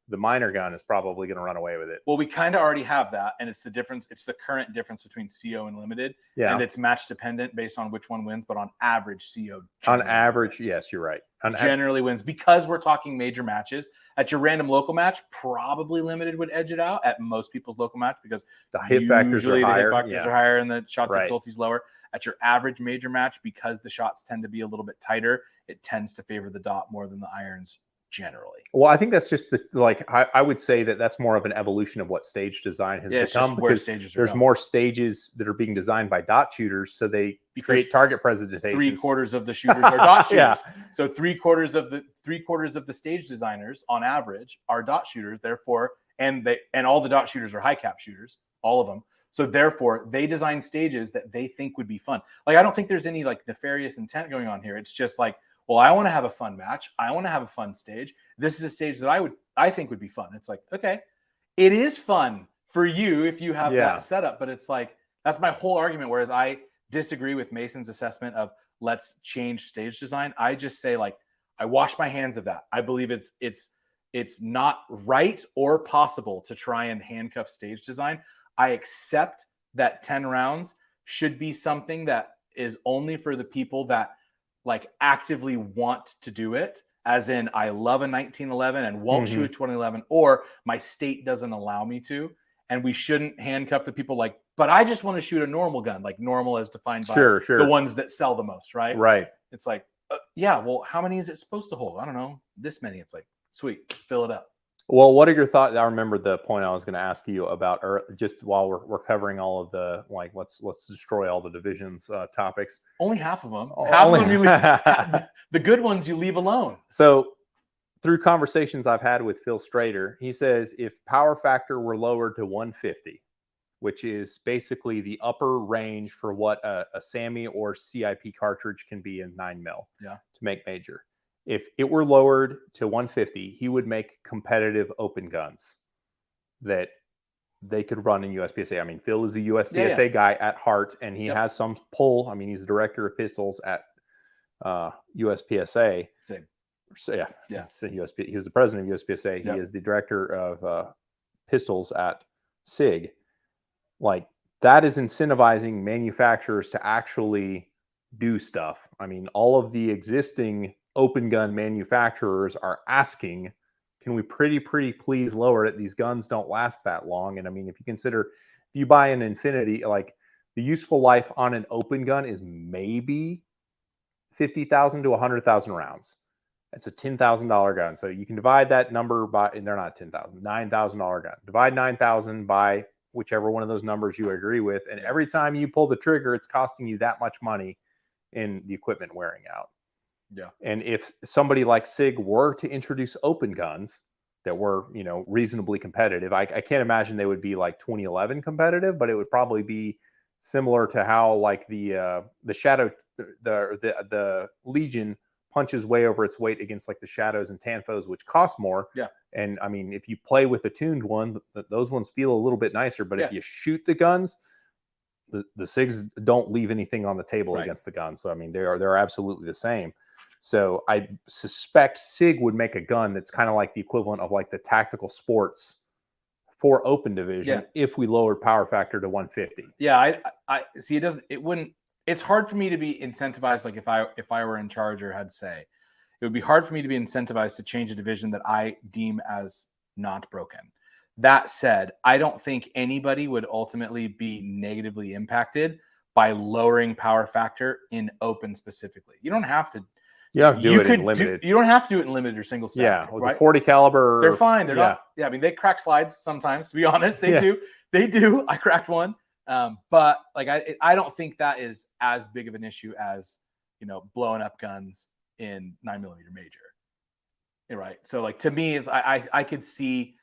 the minor gun is probably going to run away with it. Well, we kind of already have that, and it's the difference. It's the current difference between CO and limited. Yeah. And it's match dependent based on which one wins, but on average, CO. On average, yes, you're right. Generally wins because we're talking major matches. At your random local match, probably limited would edge it out at most people's local match because the hit factors are higher. The hit factors are higher and the shot difficulty is lower. At your average major match, because the shots tend to be a little bit tighter, it tends to favor the dot more than the irons generally. Well, I think that's just I would say that's more of an evolution of what stage design has become, because there's more stages that are being designed by dot shooters, so they create target presentations. 3/4 of the shooters are dot shooters. Yeah. So 3/4 of the stage designers on average are dot shooters, therefore, and all the dot shooters are high cap shooters, all of them. So therefore, they design stages that they think would be fun. Like, I don't think there's any like nefarious intent going on here. It's just like, well, I want to have a fun match. I want to have a fun stage. This is a stage that I think would be fun. It's like, okay, it is fun for you if you have that setup, but it's like, that's my whole argument. Whereas I disagree with Mason's assessment of let's change stage design. I just say, like, I wash my hands of that. I believe it's not right or possible to try and handcuff stage design. I accept that 10 rounds should be something that is only for the people that like actively want to do it, as in I love a 1911 and won't shoot a 2011, or my state doesn't allow me to. And we shouldn't handcuff the people like, but I just want to shoot a normal gun, like normal as defined by the ones that sell the most, right? Right. It's like, yeah, well, how many is it supposed to hold? I don't know, this many. It's like, sweet, fill it up. Well, what are your thoughts? I remember the point I was going to ask you about, just while we're covering all of the, like, let's destroy all the divisions topics. Only half of them. Half of them you leave, the good ones you leave alone. So through conversations I've had with Phil Strader, he says if power factor were lowered to 150, which is basically the upper range for what a SAMI or CIP cartridge can be in 9mm to make major. If it were lowered to 150, he would make competitive open guns that they could run in USPSA. I mean, Phil is a USPSA guy at heart, and he has some pull. I mean, he's the director of pistols at USPSA. Same. So, yeah. Yeah. So he was the president of USPSA. Yep. He is the director of pistols at SIG. Like, that is incentivizing manufacturers to actually do stuff. I mean, all of the existing open gun manufacturers are asking, can we pretty please lower it? These guns don't last that long. And I mean, if you consider, if you buy an Infinity, like, the useful life on an open gun is maybe 50,000 to 100,000 rounds. That's a $10,000 gun. So you can divide that number by, and they're not 10,000, $9,000 gun. Divide 9,000 by whichever one of those numbers you agree with. And every time you pull the trigger, it's costing you that much money in the equipment wearing out. Yeah. And if somebody like SIG were to introduce open guns that were, you know, reasonably competitive, I can't imagine they would be like 2011 competitive, but it would probably be similar to how like the Shadow, the Legion punches way over its weight against like the Shadows and Tanfos, which cost more. Yeah. And I mean, if you play with a tuned one, those ones feel a little bit nicer. But Yeah. if you shoot the guns, the SIGs don't leave anything on the table Right. against the gun. So I mean, they're absolutely the same. So I suspect SIG would make a gun that's kind of like the equivalent of like the tactical sports for open division if we lowered power factor to 150. Yeah, I see. It wouldn't. It's hard for me to be incentivized. Like if I were in charge or had say, it would be hard for me to be incentivized to change a division that I deem as not broken. That said, I don't think anybody would ultimately be negatively impacted by lowering power factor in open specifically. You don't have to. Yeah, do it in limited. You don't have to do it in limited or single stack. Yeah, with right? a 40 caliber. They're fine. They're not. Yeah, I mean, they crack slides sometimes. To be honest, they do. They do. I cracked one, but like I don't think that is as big of an issue as, you know, blowing up guns in 9mm major. Right. So like to me, it's I could see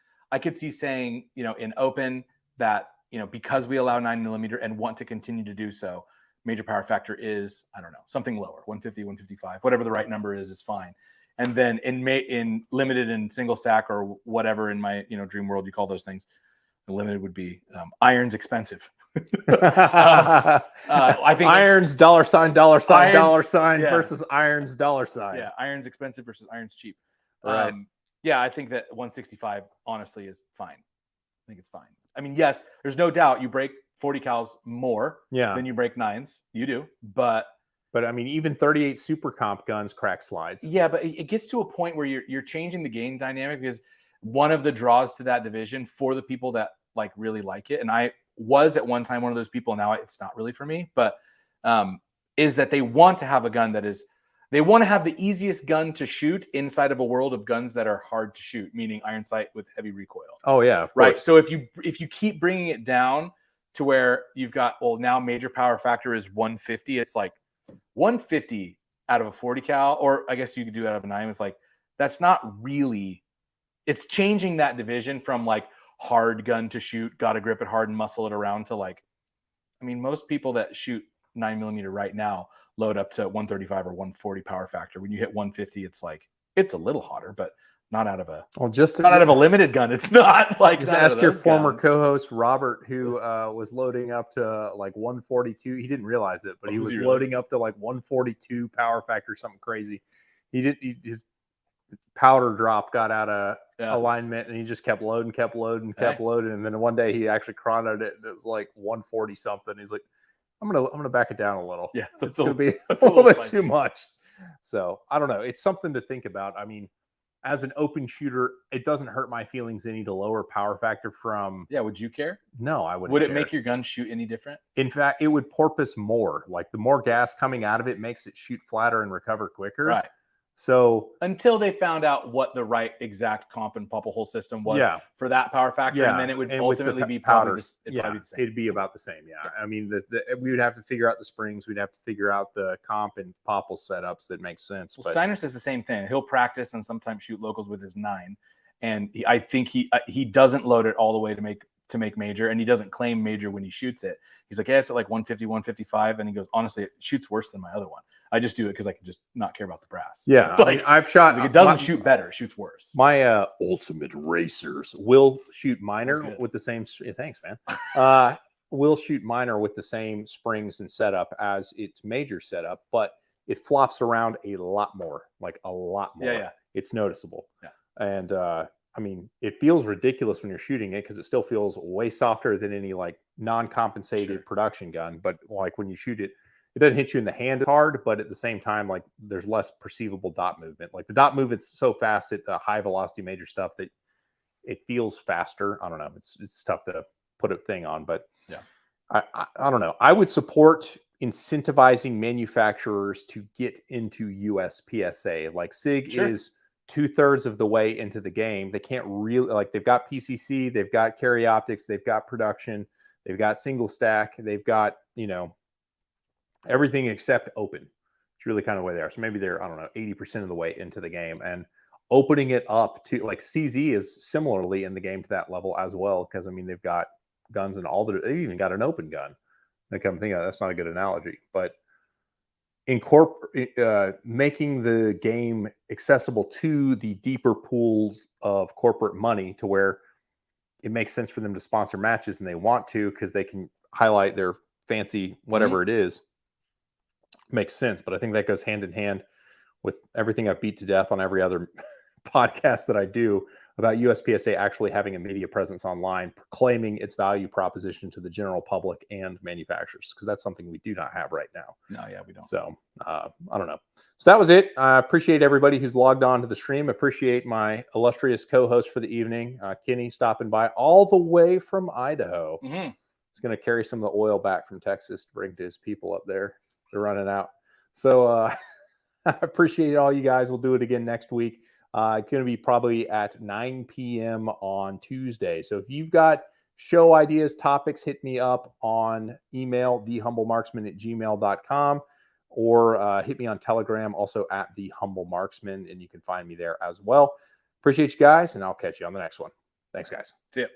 saying, you know, in open that, you know, because we allow 9mm and want to continue to do so, major power factor is, I don't know, something lower, 150, 155, whatever the right number is fine. And then in limited and single stack or whatever in my, you know, dream world you call those things, the limited would be iron's expensive. I think iron's $sign yeah. versus iron's $sign. Yeah, iron's expensive versus iron's cheap. Right. Yeah, I think that 165 honestly is fine. I think it's fine. I mean, yes, there's no doubt you break 40 cals more than you break 9s. You do, but I mean, even 38 super comp guns crack slides. Yeah, but it gets to a point where you're changing the game dynamic, because one of the draws to that division for the people that like really like it, and I was at one time one of those people, now it's not really for me, but is that they want to have a gun that is, they want to have the easiest gun to shoot inside of a world of guns that are hard to shoot, meaning iron sight with heavy recoil. Oh yeah, of right. course. So if you keep bringing it down to where you've got, well, now major power factor is 150, it's like 150 out of a 40 cal, or I guess you could do out of a 9. It's like, that's not really, it's changing that division from like hard gun to shoot, got to grip it hard and muscle it around, to like, I mean, most people that shoot 9mm right now load up to 135 or 140 power factor. When you hit 150, it's like, it's a little hotter, but not out of a, not out of a limited gun. It's not like, just ask your former co-host Robert, who was loading up to like 142. He didn't realize it, but he was loading up to like 142 power factor, something crazy. His powder drop got out of alignment, and he just kept loading. And then one day he actually chronoed it, and it was like 140 something. He's like, I'm gonna back it down a little. Yeah, it's gonna be a little bit too much. So I don't know. It's something to think about. I mean, as an open shooter, it doesn't hurt my feelings any to lower power factor from. Yeah, would you care? No, I wouldn't. Would it make your gun shoot any different? In fact, it would porpoise more. Like, the more gas coming out of it makes it shoot flatter and recover quicker. Right. So until they found out what the right exact comp and popple hole system was for that power factor, and then it would ultimately be probably the same. It'd be about the same. Yeah. I mean, we would have to figure out the springs. We'd have to figure out the comp and popple setups that make sense. Well, Steiner says the same thing. He'll practice and sometimes shoot locals with his 9, and I think he doesn't load it all the way to make major, and he doesn't claim major when he shoots it. He's like, yeah, it's at like 150, 155, and he goes, honestly, it shoots worse than my other one. I just do it because I can just not care about the brass. Yeah, like, I mean, I've shot. Like, it doesn't shoot better; it shoots worse. My ultimate racers will shoot minor with the same. Thanks, man. Will shoot minor with the same springs and setup as its major setup, but it flops around a lot more, like a lot more. Yeah. It's noticeable. Yeah. And I mean, it feels ridiculous when you're shooting it because it still feels way softer than any like non-compensated production gun. But like when you shoot it, it doesn't hit you in the hand as hard, but at the same time, like there's less perceivable dot movement. Like the dot movement's so fast at the high velocity major stuff that it feels faster. I don't know. It's tough to put a thing on, but yeah, I don't know. I would support incentivizing manufacturers to get into USPSA. Like SIG is 2/3 of the way into the game. They can't really, like, they've got PCC, they've got Carry Optics, they've got production, they've got single stack, they've got, you know, everything except open. It's really kind of the way they are. So maybe they're, I don't know, 80% of the way into the game. And opening it up to, like, CZ is similarly in the game to that level as well. Because, I mean, they've got guns and all the, they've even got an open gun. I come thinking that's not a good analogy, but making the game accessible to the deeper pools of corporate money to where it makes sense for them to sponsor matches and they want to because they can highlight their fancy whatever it is, makes sense. But I think that goes hand in hand with everything I've beat to death on every other podcast that I do about USPSA actually having a media presence online, proclaiming its value proposition to the general public and manufacturers, because that's something we do not have right now. No, yeah, we don't. So I don't know. So that was it. I appreciate everybody who's logged on to the stream. Appreciate my illustrious co-host for the evening, Kenny, stopping by all the way from Idaho. He's going to carry some of the oil back from Texas to bring to his people up there. They're running out. So I appreciate all you guys. We'll do it again next week. It's going to be probably at 9 p.m. on Tuesday. So if you've got show ideas, topics, hit me up on email, thehumblemarksman@gmail.com, or hit me on Telegram, also at thehumblemarksman, and you can find me there as well. Appreciate you guys, and I'll catch you on the next one. Thanks, guys. See ya.